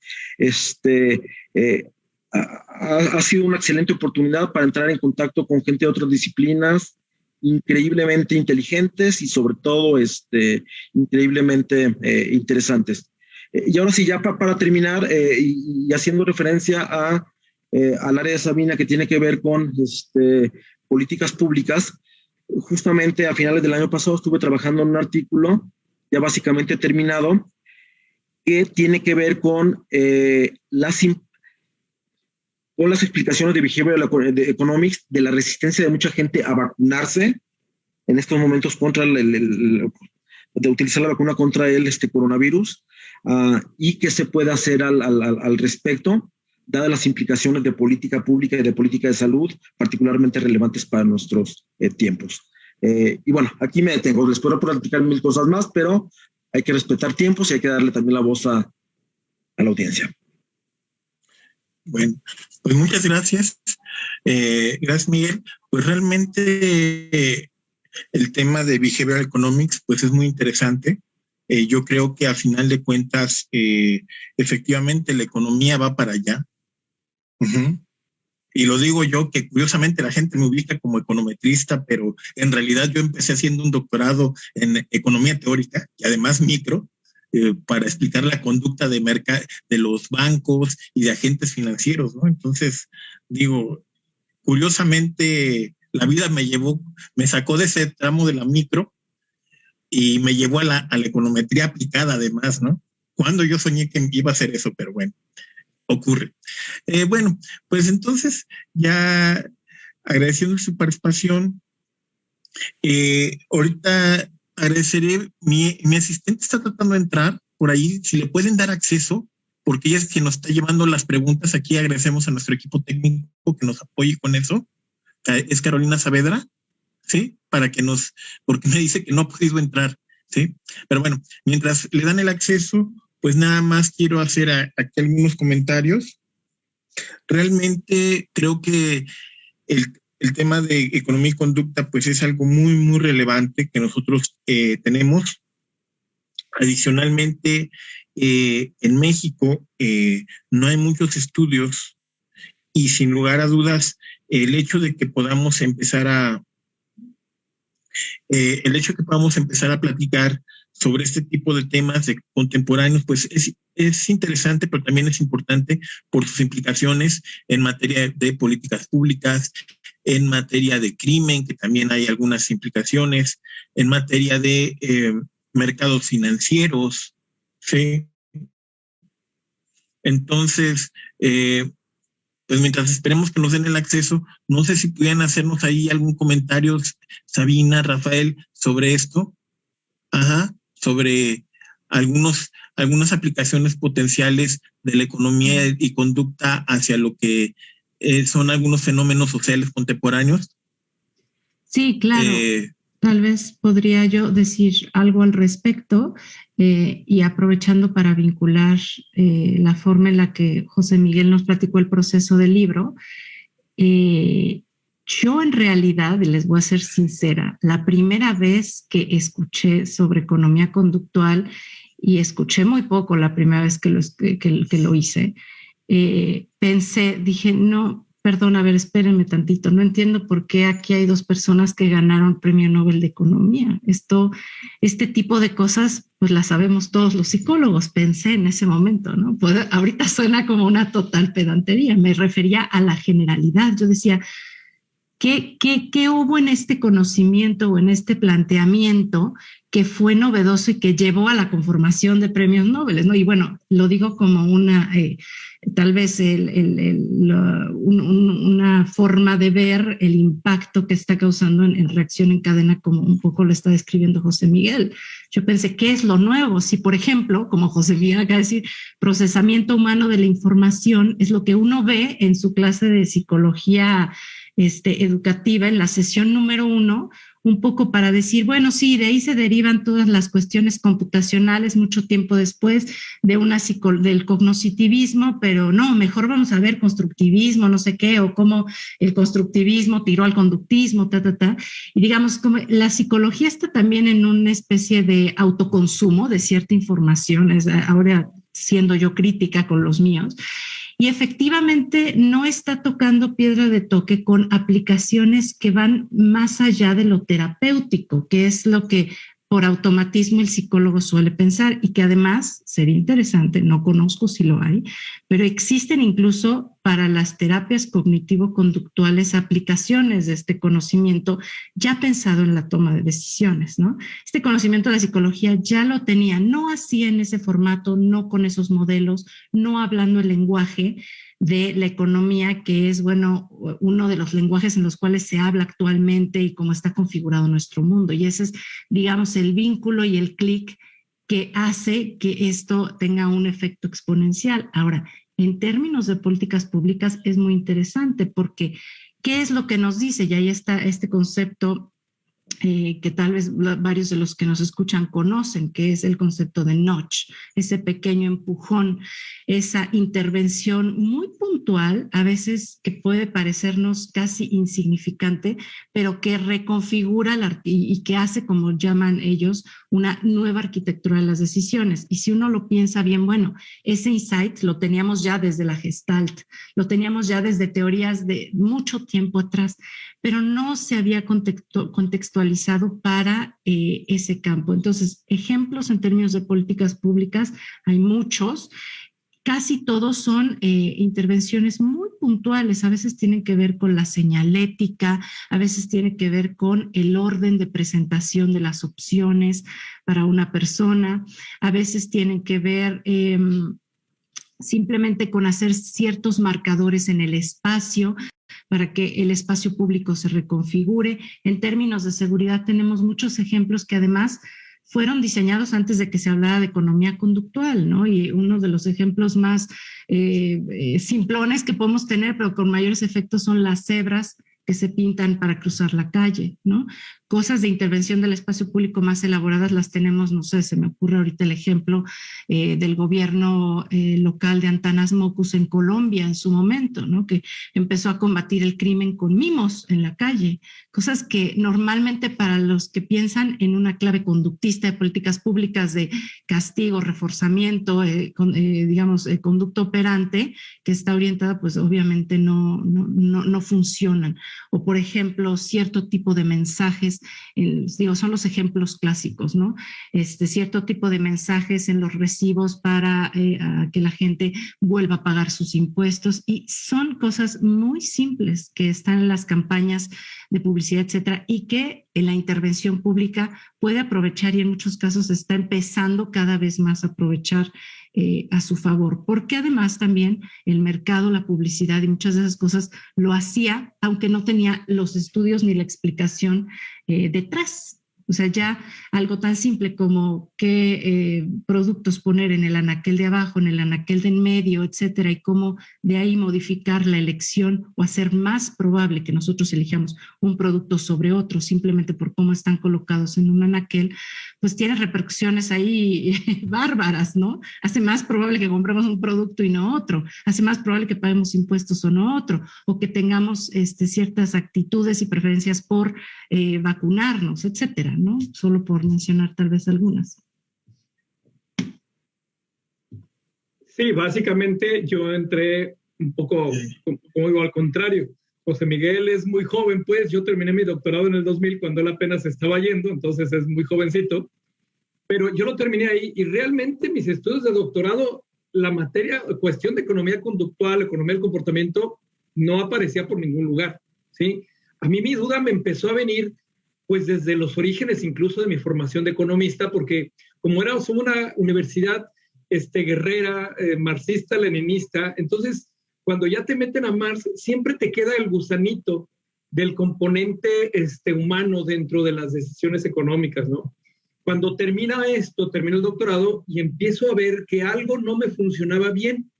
ha sido una excelente oportunidad para entrar en contacto con gente de otras disciplinas increíblemente inteligentes y sobre todo increíblemente interesantes. Y ahora sí, ya para terminar, y haciendo referencia al área de Sabina, que tiene que ver con políticas públicas, justamente a finales del año pasado estuve trabajando en un artículo ya básicamente terminado, que tiene que ver con las explicaciones de Behavioral Economics de la resistencia de mucha gente a vacunarse en estos momentos contra de utilizar la vacuna contra el coronavirus, y qué se puede hacer al respecto, dadas las implicaciones de política pública y de política de salud, particularmente relevantes para nuestros tiempos. Y bueno, aquí me detengo. Les puedo platicar mil cosas más, pero hay que respetar tiempos y hay que darle también la voz a la audiencia. Bueno, pues muchas gracias. Gracias, Miguel. Pues realmente el tema de Behavioral Economics pues es muy interesante. Yo creo que al final de cuentas, efectivamente la economía va para allá. Uh-huh. Y lo digo yo, que curiosamente la gente me ubica como econometrista, pero en realidad yo empecé haciendo un doctorado en economía teórica y además micro, para explicar la conducta de los bancos y de agentes financieros, ¿no? Entonces, digo, curiosamente la vida me sacó de ese tramo de la micro y me llevó a la econometría aplicada además, ¿no? Cuando yo soñé que iba a hacer eso, pero bueno, ocurre. Bueno, pues entonces ya agradeciendo su participación, ahorita agradeceré, mi asistente está tratando de entrar por ahí, si le pueden dar acceso, porque ella es quien nos está llevando las preguntas. Aquí agradecemos a nuestro equipo técnico que nos apoye con eso. Es Carolina Saavedra, ¿sí? Porque me dice que no ha podido entrar, ¿sí? Pero bueno, mientras le dan el acceso, pues nada más quiero hacer aquí algunos comentarios. Realmente creo que el tema de economía y conducta pues es algo muy, muy relevante que nosotros tenemos. Adicionalmente, en México no hay muchos estudios y sin lugar a dudas el hecho de que podamos empezar a platicar sobre este tipo de temas contemporáneos, pues es interesante, pero también es importante por sus implicaciones en materia de políticas públicas, en materia de crimen, que también hay algunas implicaciones, en materia de mercados financieros, ¿sí? Entonces, pues mientras esperemos que nos den el acceso, no sé si pudieran hacernos ahí algún comentario, Sabina, Rafael, sobre esto. Ajá, sobre algunas aplicaciones potenciales de la economía y conducta hacia lo que son algunos fenómenos sociales contemporáneos. Sí, claro. Tal vez podría yo decir algo al respecto y aprovechando para vincular la forma en la que José Miguel nos platicó el proceso del libro. Yo en realidad, les voy a ser sincera, la primera vez que escuché sobre economía conductual, y escuché muy poco la primera vez que lo hice, dije, no, perdón, a ver, espérenme tantito, no entiendo por qué aquí hay dos personas que ganaron Premio Nobel de Economía. Este tipo de cosas, pues las sabemos todos los psicólogos, pensé en ese momento, ¿no? Pues ahorita suena como una total pedantería, me refería a la generalidad. Yo decía, ¿qué hubo en este conocimiento o en este planteamiento que fue novedoso y que llevó a la conformación de premios Nobel, ¿no? Y bueno, lo digo como una, tal vez una forma de ver el impacto que está causando en reacción en cadena, como un poco lo está describiendo José Miguel. Yo pensé, ¿qué es lo nuevo? Si, por ejemplo, como José Miguel acaba de decir, procesamiento humano de la información es lo que uno ve en su clase de psicología educativa en la sesión número 1, un poco para decir, bueno, sí, de ahí se derivan todas las cuestiones computacionales mucho tiempo después del cognoscitivismo, pero no, mejor vamos a ver constructivismo, no sé qué, o cómo el constructivismo tiró al conductismo, y digamos, como la psicología está también en una especie de autoconsumo de cierta información, ahora siendo yo crítica con los míos, y efectivamente no está tocando piedra de toque con aplicaciones que van más allá de lo terapéutico, que es lo que por automatismo el psicólogo suele pensar y que además sería interesante, no conozco si lo hay, pero existen incluso para las terapias cognitivo-conductuales aplicaciones de este conocimiento ya pensado en la toma de decisiones, ¿no? Este conocimiento de la psicología ya lo tenía, no así en ese formato, no con esos modelos, no hablando el lenguaje de la economía, que es, bueno, uno de los lenguajes en los cuales se habla actualmente y cómo está configurado nuestro mundo. Y ese es, digamos, el vínculo y el clic que hace que esto tenga un efecto exponencial. Ahora, en términos de políticas públicas es muy interesante porque ¿qué es lo que nos dice? Y ahí está este concepto que tal vez varios de los que nos escuchan conocen, que es el concepto de notch, ese pequeño empujón, esa intervención muy puntual, a veces que puede parecernos casi insignificante, pero que reconfigura y que hace, como llaman ellos, una nueva arquitectura de las decisiones. Y si uno lo piensa bien, bueno, ese insight lo teníamos ya desde la Gestalt, lo teníamos ya desde teorías de mucho tiempo atrás, pero no se había contextualizado para ese campo. Entonces, ejemplos en términos de políticas públicas hay muchos. Casi todos son intervenciones muy puntuales, a veces tienen que ver con la señalética, a veces tienen que ver con el orden de presentación de las opciones para una persona, a veces tienen que ver simplemente con hacer ciertos marcadores en el espacio para que el espacio público se reconfigure. En términos de seguridad tenemos muchos ejemplos que además fueron diseñados antes de que se hablara de economía conductual, ¿no? Y uno de los ejemplos más simplones que podemos tener, pero con mayores efectos, son las cebras que se pintan para cruzar la calle, ¿no? Cosas de intervención del espacio público más elaboradas las tenemos, no sé, se me ocurre ahorita el ejemplo del gobierno local de Antanas Mockus en Colombia en su momento, ¿no? Que empezó a combatir el crimen con mimos en la calle, cosas que normalmente para los que piensan en una clave conductista de políticas públicas de castigo, reforzamiento, digamos, conducta operante, que está orientada, pues obviamente no funcionan. O por ejemplo, cierto tipo de mensajes, son los ejemplos clásicos, ¿no? Cierto tipo de mensajes en los recibos para que la gente vuelva a pagar sus impuestos, y son cosas muy simples que están en las campañas de publicidad, etcétera, y que en la intervención pública puede aprovechar, y en muchos casos está empezando cada vez más a aprovechar a su favor, porque además también el mercado, la publicidad y muchas de esas cosas lo hacía, aunque no tenía los estudios ni la explicación detrás. O sea, ya algo tan simple como qué productos poner en el anaquel de abajo, en el anaquel de en medio, etcétera, y cómo de ahí modificar la elección o hacer más probable que nosotros elijamos un producto sobre otro simplemente por cómo están colocados en un anaquel, pues tiene repercusiones ahí bárbaras, ¿no? Hace más probable que compremos un producto y no otro, hace más probable que paguemos impuestos o no otro, o que tengamos ciertas actitudes y preferencias por vacunarnos, etcétera, ¿no? Solo por mencionar tal vez algunas. Sí, básicamente yo entré un poco, como digo, al contrario. José Miguel es muy joven, pues yo terminé mi doctorado en el 2000 cuando él apenas estaba yendo, entonces es muy jovencito, pero yo lo terminé ahí y realmente mis estudios de doctorado, la materia, cuestión de economía conductual, economía del comportamiento, no aparecía por ningún lugar, ¿sí? A mí mi duda me empezó a venir pues desde los orígenes incluso de mi formación de economista, porque como éramos una universidad guerrera, marxista-leninista, entonces cuando ya te meten a Marx, siempre te queda el gusanito del componente humano dentro de las decisiones económicas, ¿no? Cuando termino el doctorado y empiezo a ver que algo no me funcionaba bien,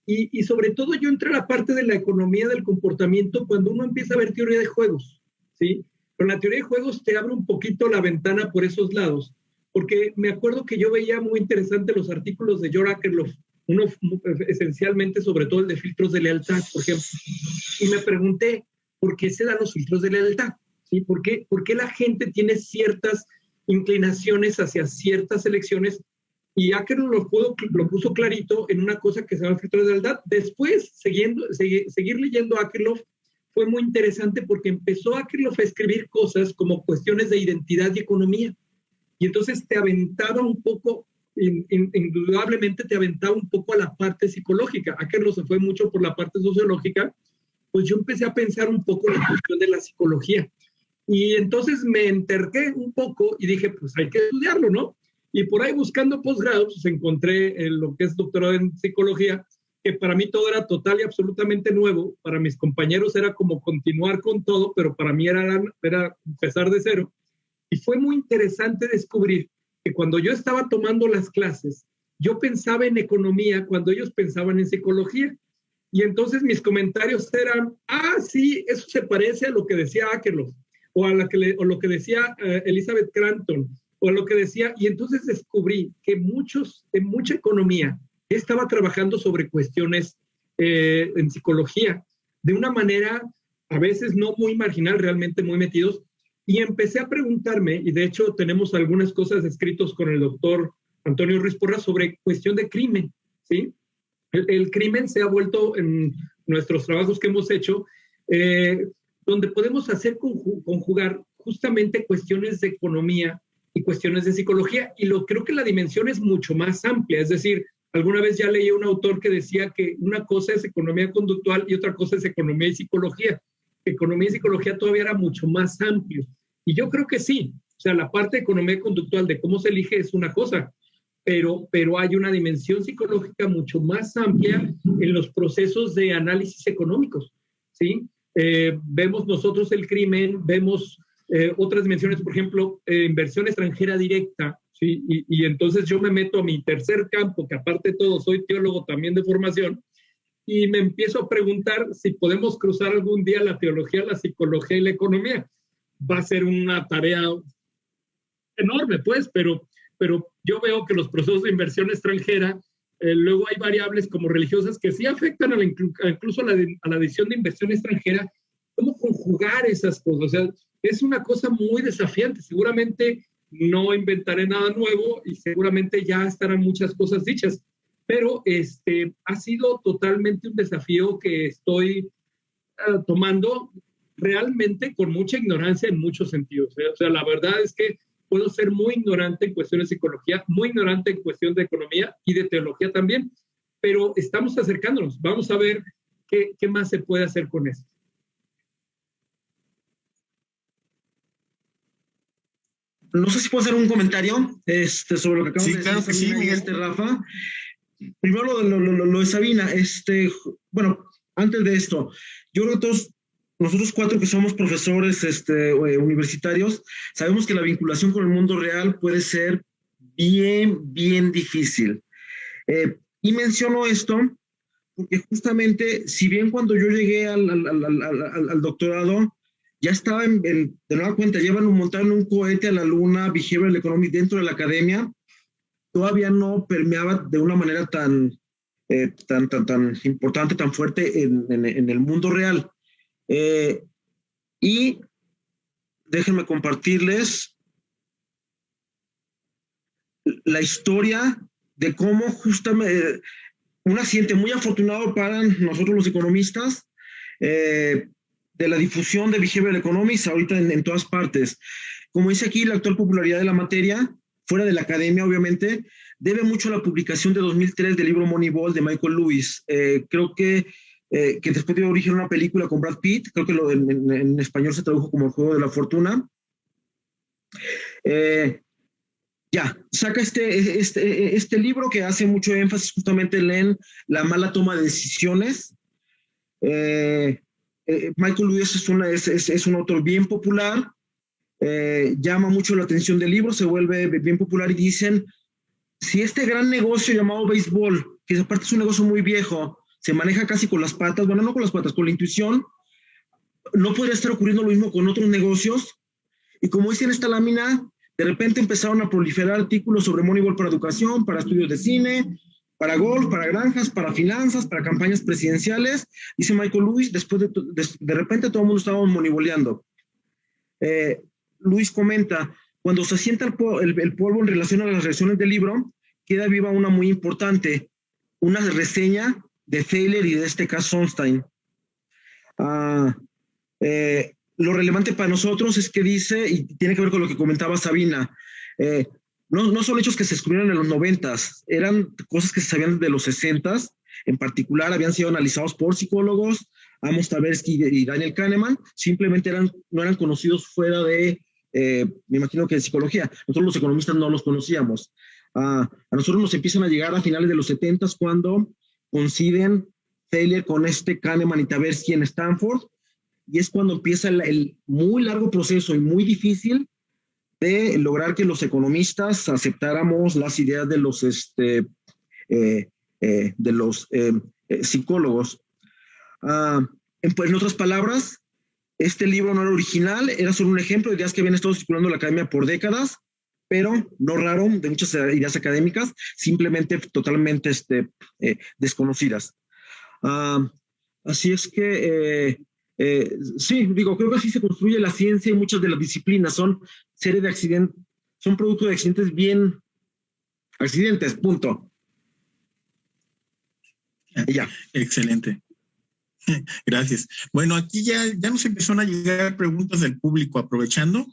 y sobre todo yo entré a la parte de la economía del comportamiento cuando uno empieza a ver teoría de juegos, ¿sí? Pero la teoría de juegos te abre un poquito la ventana por esos lados, porque me acuerdo que yo veía muy interesante los artículos de George Akerlof, uno esencialmente sobre todo el de filtros de lealtad, por ejemplo, y me pregunté, ¿por qué se dan los filtros de lealtad? ¿Sí? ¿Por qué la gente tiene ciertas inclinaciones hacia ciertas elecciones? Y Akerlof lo puso clarito en una cosa que se llama filtros de lealtad. Después, seguir leyendo a Akerlof fue muy interesante porque empezó Akerlof a escribir cosas como cuestiones de identidad y economía. Y entonces te aventaba un poco, indudablemente te aventaba un poco a la parte psicológica. Akerlof se fue mucho por la parte sociológica, pues yo empecé a pensar un poco la cuestión de la psicología. Y entonces me enterqué un poco y dije, pues hay que estudiarlo, ¿no? Y por ahí buscando posgrados, pues encontré lo que es doctorado en psicología, que para mí todo era total y absolutamente nuevo. Para mis compañeros era como continuar con todo, pero para mí era empezar de cero. Y fue muy interesante descubrir que cuando yo estaba tomando las clases, yo pensaba en economía cuando ellos pensaban en psicología. Y entonces mis comentarios eran, sí, eso se parece a lo que decía Akerlof. o lo que decía Elizabeth Cranton, o lo que decía, y entonces descubrí que mucha economía estaba trabajando sobre cuestiones en psicología, de una manera a veces no muy marginal, realmente muy metidos, y empecé a preguntarme, y de hecho tenemos algunas cosas escritas con el doctor Antonio Ruiz Porras sobre cuestión de crimen, ¿sí? El crimen se ha vuelto en nuestros trabajos que hemos hecho, donde podemos hacer conjugar justamente cuestiones de economía y cuestiones de psicología, y creo que la dimensión es mucho más amplia, es decir, alguna vez ya leí a un autor que decía que una cosa es economía conductual y otra cosa es economía y psicología. Economía y psicología todavía era mucho más amplio, y yo creo que sí, o sea, la parte de economía conductual de cómo se elige es una cosa, pero hay una dimensión psicológica mucho más amplia en los procesos de análisis económicos, ¿sí? Vemos nosotros el crimen, vemos otras dimensiones, por ejemplo, inversión extranjera directa, ¿sí? Y entonces yo me meto a mi tercer campo, que aparte de todo soy teólogo también de formación, y me empiezo a preguntar si podemos cruzar algún día la teología, la psicología y la economía. Va a ser una tarea enorme, pues, pero yo veo que los procesos de inversión extranjera, luego hay variables como religiosas que sí afectan incluso a la decisión de inversión extranjera. ¿Cómo conjugar esas cosas? O sea, es una cosa muy desafiante. Seguramente no inventaré nada nuevo y seguramente ya estarán muchas cosas dichas, pero ha sido totalmente un desafío que estoy tomando realmente con mucha ignorancia en muchos sentidos. O sea, la verdad es que puedo ser muy ignorante en cuestiones de psicología, muy ignorante en cuestión de economía y de teología también, pero estamos acercándonos. Vamos a ver qué más se puede hacer con esto. No sé si puedo hacer un comentario sobre lo que acabamos de decir. Claro que sí, Miguel. Rafa. Primero lo de Sabina. Bueno, antes de esto, yo creo que nosotros cuatro que somos profesores universitarios, sabemos que la vinculación con el mundo real puede ser bien difícil. Y menciono esto porque justamente, si bien cuando yo llegué al doctorado, ya estaba de nueva cuenta, montaron un cohete a la luna, Behavioral Economy dentro de la academia, todavía no permeaba de una manera tan importante, tan fuerte en el mundo real. Y déjenme compartirles la historia de cómo justamente un accidente muy afortunado para nosotros los economistas, de la difusión de Behavioral Economics ahorita en todas partes. Como dice aquí, la actual popularidad de la materia, fuera de la academia obviamente, debe mucho a la publicación de 2003 del libro Moneyball de Michael Lewis. Creo que después dio origen a una película con Brad Pitt, creo que en español se tradujo como El Juego de la Fortuna. Saca este libro que hace mucho énfasis justamente en la mala toma de decisiones. Michael Lewis es un autor bien popular, llama mucho la atención del libro, se vuelve bien popular y dicen, si este gran negocio llamado béisbol, que aparte es un negocio muy viejo, se maneja casi con las patas, bueno, no con las patas, con la intuición, no podría estar ocurriendo lo mismo con otros negocios. Y como dice en esta lámina, de repente empezaron a proliferar artículos sobre Moneyball para educación, para estudios de cine, para golf, para granjas, para finanzas, para campañas presidenciales. Dice Michael Lewis, después de repente todo el mundo estaba moneyballeando. Lewis comenta, cuando se asienta el polvo en relación a las reacciones del libro, queda viva una muy importante, una reseña de Thaler y de Cass Sunstein. Lo relevante para nosotros es que dice, y tiene que ver con lo que comentaba Sabina, no son hechos que se descubrieron en los 90s, eran cosas que se sabían desde los 60s, en particular habían sido analizados por psicólogos, Amos Tversky y Daniel Kahneman, simplemente no eran conocidos fuera de, me imagino que de psicología. Nosotros los economistas no los conocíamos. A nosotros nos empiezan a llegar a finales de los 70s cuando coinciden Thaler con Kahneman y Tversky en Stanford, y es cuando empieza el muy largo proceso y muy difícil de lograr que los economistas aceptáramos las ideas de los psicólogos. En otras palabras, Este libro no era original, era solo un ejemplo de ideas que habían estado circulando en la academia por décadas, pero no raro, de muchas ideas académicas, simplemente totalmente desconocidas. Así es que, sí, digo, creo que así se construye la ciencia y muchas de las disciplinas son serie de accidentes, son producto de accidentes, punto. Y ya. Excelente. Gracias. Bueno, aquí ya nos empezaron a llegar preguntas del público aprovechando.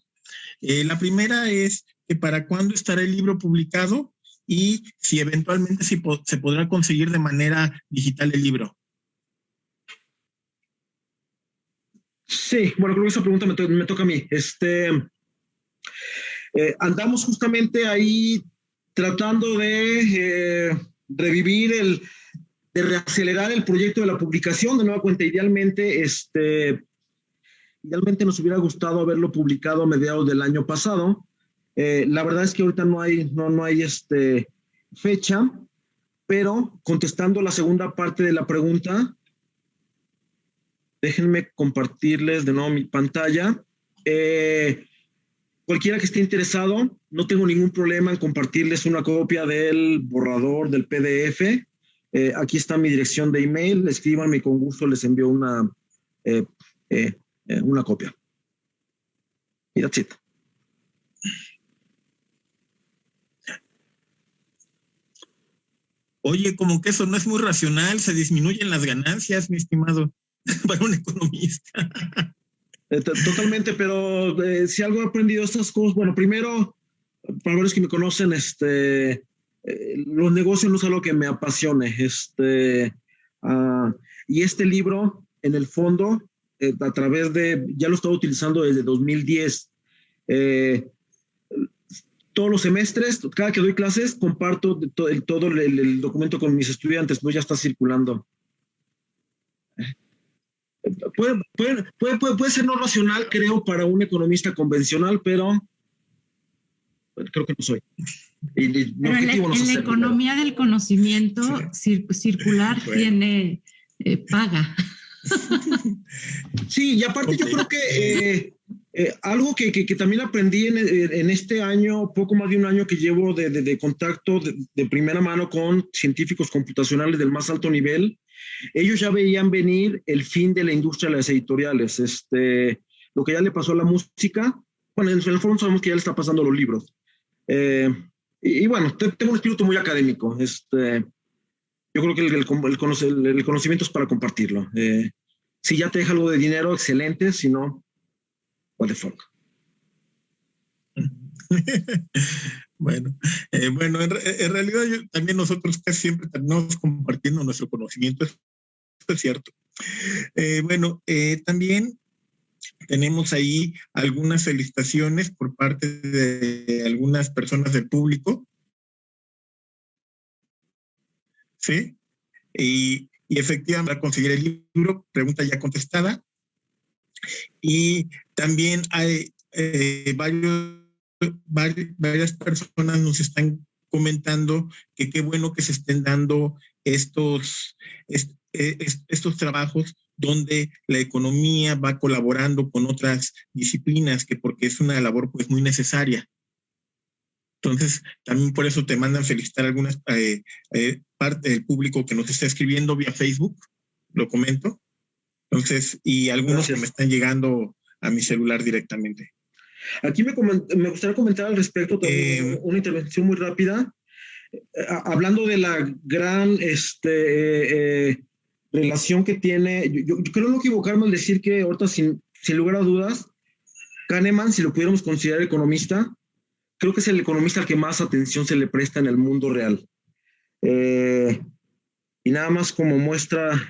La primera es que para cuándo estará el libro publicado y si eventualmente se podrá conseguir de manera digital el libro. Sí, bueno, creo que esa pregunta me toca a mí. Andamos justamente ahí tratando de revivir de reacelerar el proyecto de la publicación. De nueva cuenta, idealmente nos hubiera gustado haberlo publicado a mediados del año pasado. La verdad es que ahorita no hay fecha, pero contestando la segunda parte de la pregunta, déjenme compartirles de nuevo mi pantalla. Cualquiera que esté interesado, no tengo ningún problema en compartirles una copia del borrador del PDF. Aquí está mi dirección de email, escríbanme y con gusto les envío una copia. Y that's it. Oye, como que eso no es muy racional, se disminuyen las ganancias, mi estimado, para un economista. Totalmente, pero si algo he aprendido estas cosas, bueno, primero, para los que me conocen, los negocios no es algo que me apasione. Y este libro, en el fondo, a través ya lo he estado utilizando desde 2010. Todos los semestres, cada que doy clases, comparto todo el documento con mis estudiantes, pues ya está circulando. Puede ser no racional, creo, para un economista convencional, pero creo que no soy. Pero en la economía del conocimiento circular tiene paga. Sí, y aparte yo creo que algo que también aprendí en este año, poco más de un año que llevo de contacto de primera mano con científicos computacionales del más alto nivel, ellos ya veían venir el fin de la industria de las editoriales. Lo que ya le pasó a la música, bueno, en el fondo sabemos que ya le está pasando a los libros. Y bueno, tengo un espíritu muy académico. Yo creo que el conocimiento es para compartirlo. Si ya te deja algo de dinero, excelente. Si no, what the fuck. Bueno, en realidad también nosotros casi siempre terminamos compartiendo nuestro conocimiento, esto es cierto. También tenemos ahí algunas felicitaciones por parte de algunas personas del público. ¿Sí? Y efectivamente, para conseguir el libro, pregunta ya contestada. Y también hay varias personas nos están comentando que qué bueno que se estén dando estos trabajos donde la economía va colaborando con otras disciplinas, porque es una labor pues muy necesaria. Entonces, también por eso te mandan felicitar algunas parte del público que nos está escribiendo vía Facebook, lo comento. Entonces, y algunos que me están llegando a mi celular directamente. Aquí me gustaría comentar al respecto también una intervención muy rápida. Hablando de la gran relación que tiene, yo creo no equivocarme al decir que ahorita sin lugar a dudas, Kahneman, si lo pudiéramos considerar economista, creo que es el economista al que más atención se le presta en el mundo real. Y nada más como muestra,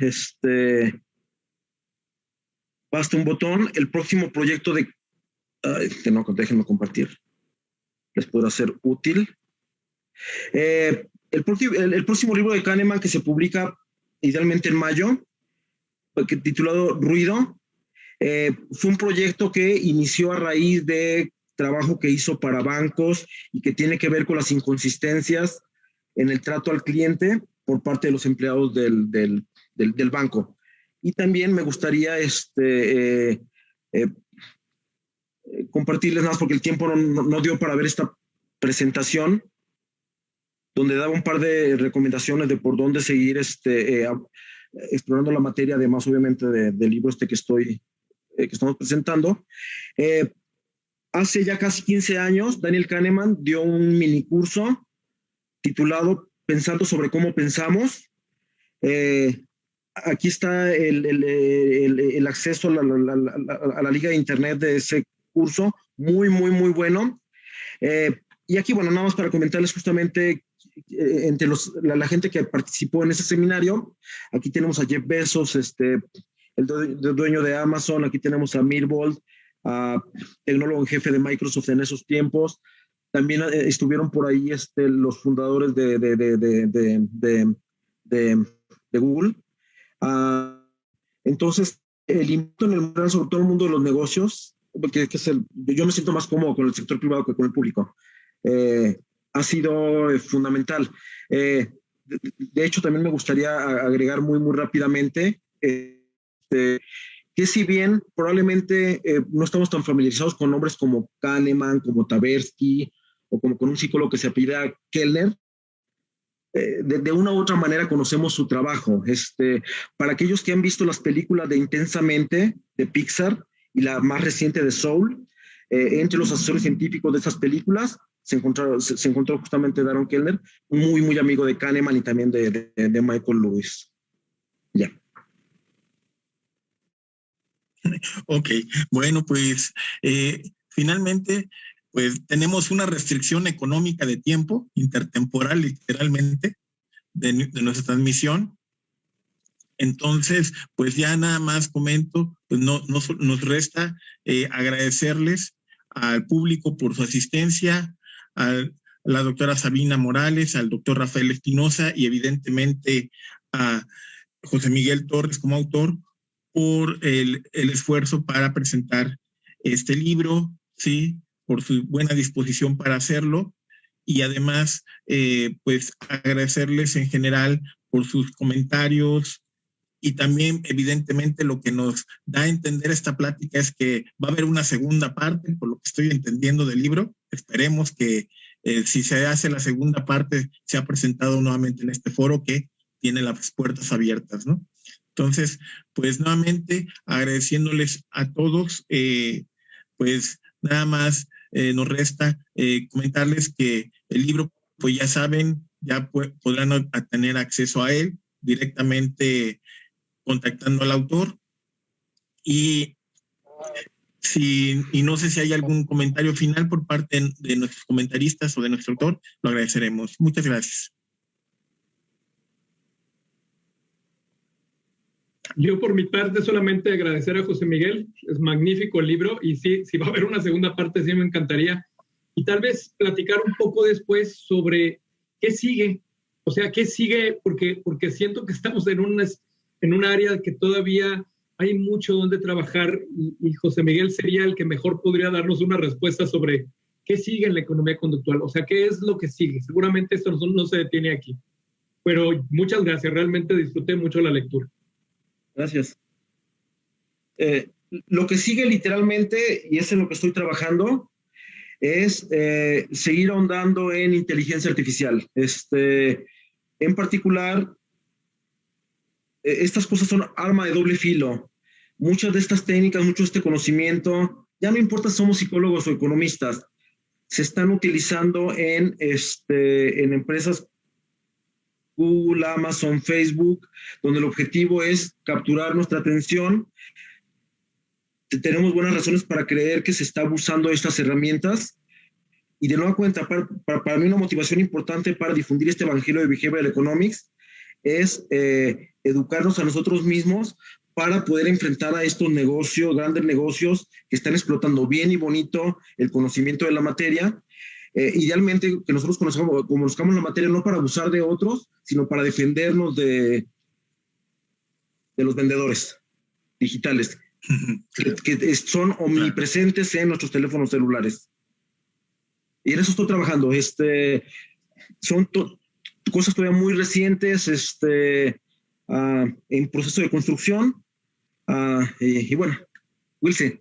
basta un botón, el próximo proyecto déjenme compartir, les puedo hacer útil. El próximo libro de Kahneman que se publica idealmente en mayo, titulado Ruido, fue un proyecto que inició a raíz de trabajo que hizo para bancos y que tiene que ver con las inconsistencias en el trato al cliente por parte de los empleados del banco. Y también me gustaría compartirles más porque el tiempo no dio para ver esta presentación, donde daba un par de recomendaciones de por dónde seguir explorando la materia, además obviamente del libro que estamos presentando. Hace ya casi 15 años, Daniel Kahneman dio un mini curso titulado Pensando sobre cómo pensamos. Aquí está el acceso a la liga de internet de ese curso, muy, muy, muy bueno. Y aquí, bueno, nada más para comentarles justamente entre la gente que participó en ese seminario. Aquí tenemos a Jeff Bezos, el dueño de Amazon. Aquí tenemos a Myhrvold, tecnólogo en jefe de Microsoft en esos tiempos. También estuvieron por ahí los fundadores de Google. Entonces, el impacto en el mundo, sobre todo el mundo de los negocios, porque yo me siento más cómodo con el sector privado que con el público, ha sido fundamental. De hecho, también me gustaría agregar muy, muy rápidamente que si bien probablemente no estamos tan familiarizados con nombres como Kahneman, como Tversky, o como con un psicólogo que se apellida Kellner, de una u otra manera conocemos su trabajo. Para aquellos que han visto las películas de Intensamente, de Pixar, y la más reciente de Soul, entre los asesores científicos de esas películas se encontró justamente Daron Kellner, muy, muy amigo de Kahneman y también de Michael Lewis. Ya. Ok, bueno, pues finalmente pues tenemos una restricción económica de tiempo, intertemporal literalmente, de nuestra transmisión. Entonces, pues ya nada más comento, pues nos resta agradecerles al público por su asistencia, a la doctora Sabina Morales, al doctor Rafael Espinosa y evidentemente a José Miguel Torres como autor por el esfuerzo para presentar este libro, ¿sí?, por su buena disposición para hacerlo, y además, pues agradecerles en general por sus comentarios, y también evidentemente lo que nos da a entender esta plática es que va a haber una segunda parte, por lo que estoy entendiendo del libro. Esperemos que si se hace la segunda parte, sea presentado nuevamente en este foro que tiene las puertas abiertas, ¿no? Entonces, pues nuevamente agradeciéndoles a todos, pues nada más nos resta comentarles que el libro, pues ya saben, ya podrán tener acceso a él directamente contactando al autor. Y no sé si hay algún comentario final por parte de nuestros comentaristas o de nuestro autor, lo agradeceremos. Muchas gracias. Yo por mi parte solamente agradecer a José Miguel, es magnífico el libro y sí, si va a haber una segunda parte sí me encantaría. Y tal vez platicar un poco después sobre qué sigue, o sea, qué sigue, porque siento que estamos en un área que todavía hay mucho donde trabajar y José Miguel sería el que mejor podría darnos una respuesta sobre qué sigue en la economía conductual, o sea, qué es lo que sigue. Seguramente esto no se detiene aquí, pero muchas gracias, realmente disfruté mucho la lectura. Gracias. Lo que sigue literalmente, y es en lo que estoy trabajando, es seguir ahondando en inteligencia artificial. En particular, estas cosas son arma de doble filo. Muchas de estas técnicas, mucho de este conocimiento, ya no importa si somos psicólogos o economistas, se están utilizando en empresas Google, Amazon, Facebook, donde el objetivo es capturar nuestra atención. Tenemos buenas razones para creer que se está abusando de estas herramientas. Y de nueva cuenta, para mí una motivación importante para difundir este evangelio de Behavioral Economics es educarnos a nosotros mismos para poder enfrentar a estos negocios, grandes negocios que están explotando bien y bonito el conocimiento de la materia. Idealmente que nosotros conozcamos la materia no para abusar de otros, sino para defendernos de los vendedores digitales que son omnipresentes en nuestros teléfonos celulares. Y en eso estoy trabajando. Son cosas todavía muy recientes, en proceso de construcción. Y bueno, Wilson,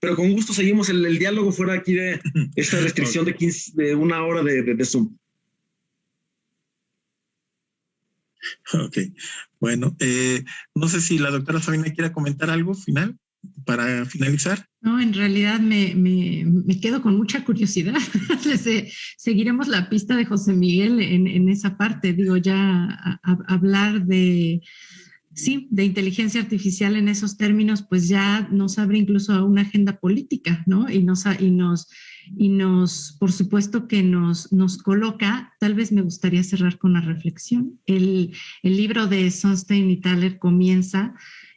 pero con gusto seguimos el diálogo fuera aquí de esta restricción de 1 hora de Zoom. Ok, bueno, no sé si la doctora Sabina quiera comentar algo final para finalizar. No, en realidad me quedo con mucha curiosidad. Seguiremos la pista de José Miguel en esa parte. Digo, ya hablar de inteligencia artificial en esos términos, pues ya nos abre incluso a una agenda política, ¿no? Y nos, por supuesto que nos coloca. Tal vez me gustaría cerrar con una reflexión. El libro de Sunstein y Thaler comienza,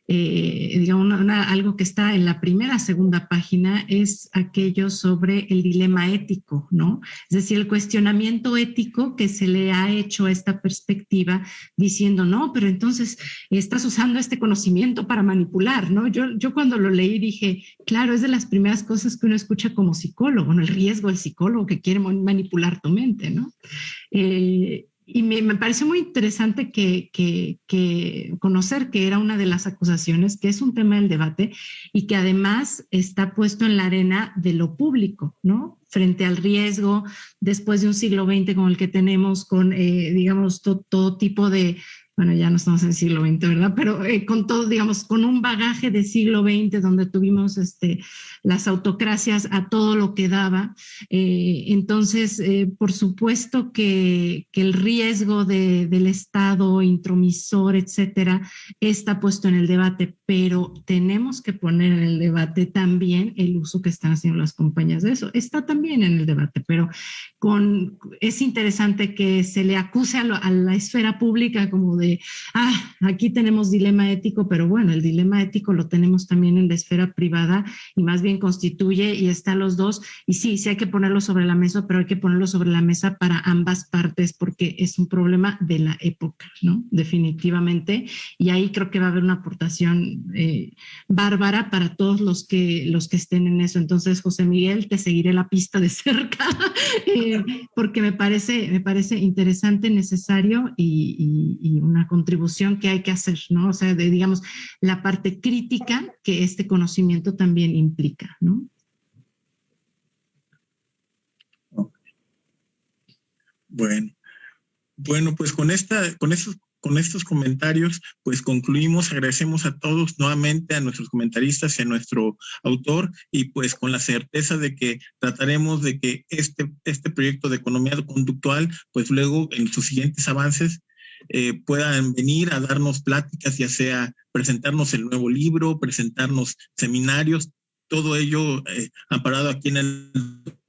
digamos, algo que está en la segunda página, es aquello sobre el dilema ético, ¿no? Es decir, el cuestionamiento ético que se le ha hecho a esta perspectiva, diciendo, no, pero entonces estás usando este conocimiento para manipular, ¿no? Yo cuando lo leí dije, claro, es de las primeras cosas que uno escucha como psicólogo, ¿no? El riesgo del psicólogo que quiere manipular tu mente, ¿no? Y me pareció muy interesante que conocer que era una de las acusaciones, que es un tema del debate y que además está puesto en la arena de lo público, ¿no? Frente al riesgo, después de un siglo XX como el que tenemos, con, digamos, todo tipo de, bueno, ya no estamos en el siglo XX, ¿verdad? Pero con todo, digamos, con un bagaje de siglo XX donde tuvimos las autocracias a todo lo que daba. Entonces, por supuesto que el riesgo del Estado intromisor, etcétera, está puesto en el debate, pero tenemos que poner en el debate también el uso que están haciendo las compañías de eso. Está también en el debate, pero es interesante que se le acuse a la esfera pública como de aquí tenemos dilema ético, pero bueno, el dilema ético lo tenemos también en la esfera privada y más bien constituye y está los dos. Y sí hay que ponerlo sobre la mesa, pero hay que ponerlo sobre la mesa para ambas partes porque es un problema de la época, ¿no? Definitivamente. Y ahí creo que va a haber una aportación bárbara para todos los que estén en eso. Entonces, José Miguel, te seguiré la pista de cerca porque me parece interesante, necesario y una contribución que hay que hacer, ¿no? O sea, digamos, la parte crítica que este conocimiento también implica, ¿no? Bueno, pues con estos comentarios, pues concluimos. Agradecemos a todos nuevamente, a nuestros comentaristas y a nuestro autor, y pues con la certeza de que trataremos de que este proyecto de economía conductual, pues luego en sus siguientes avances puedan venir a darnos pláticas, ya sea presentarnos el nuevo libro, presentarnos seminarios, todo ello amparado aquí en el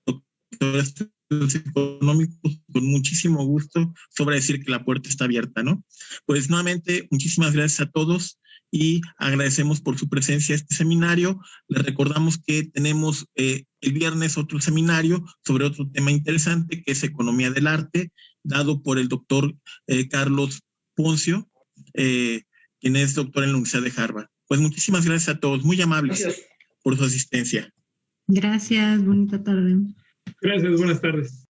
Doctor Estudios Económicos, con muchísimo gusto, sobre decir que la puerta está abierta, ¿no? Pues nuevamente, muchísimas gracias a todos y agradecemos por su presencia a este seminario. Les recordamos que tenemos el viernes otro seminario sobre otro tema interesante, que es Economía del Arte, dado por el doctor Carlos Poncio, quien es doctor en la Universidad de Harvard. Pues muchísimas gracias a todos, muy amables por su asistencia. Gracias, bonita tarde. Gracias, buenas tardes.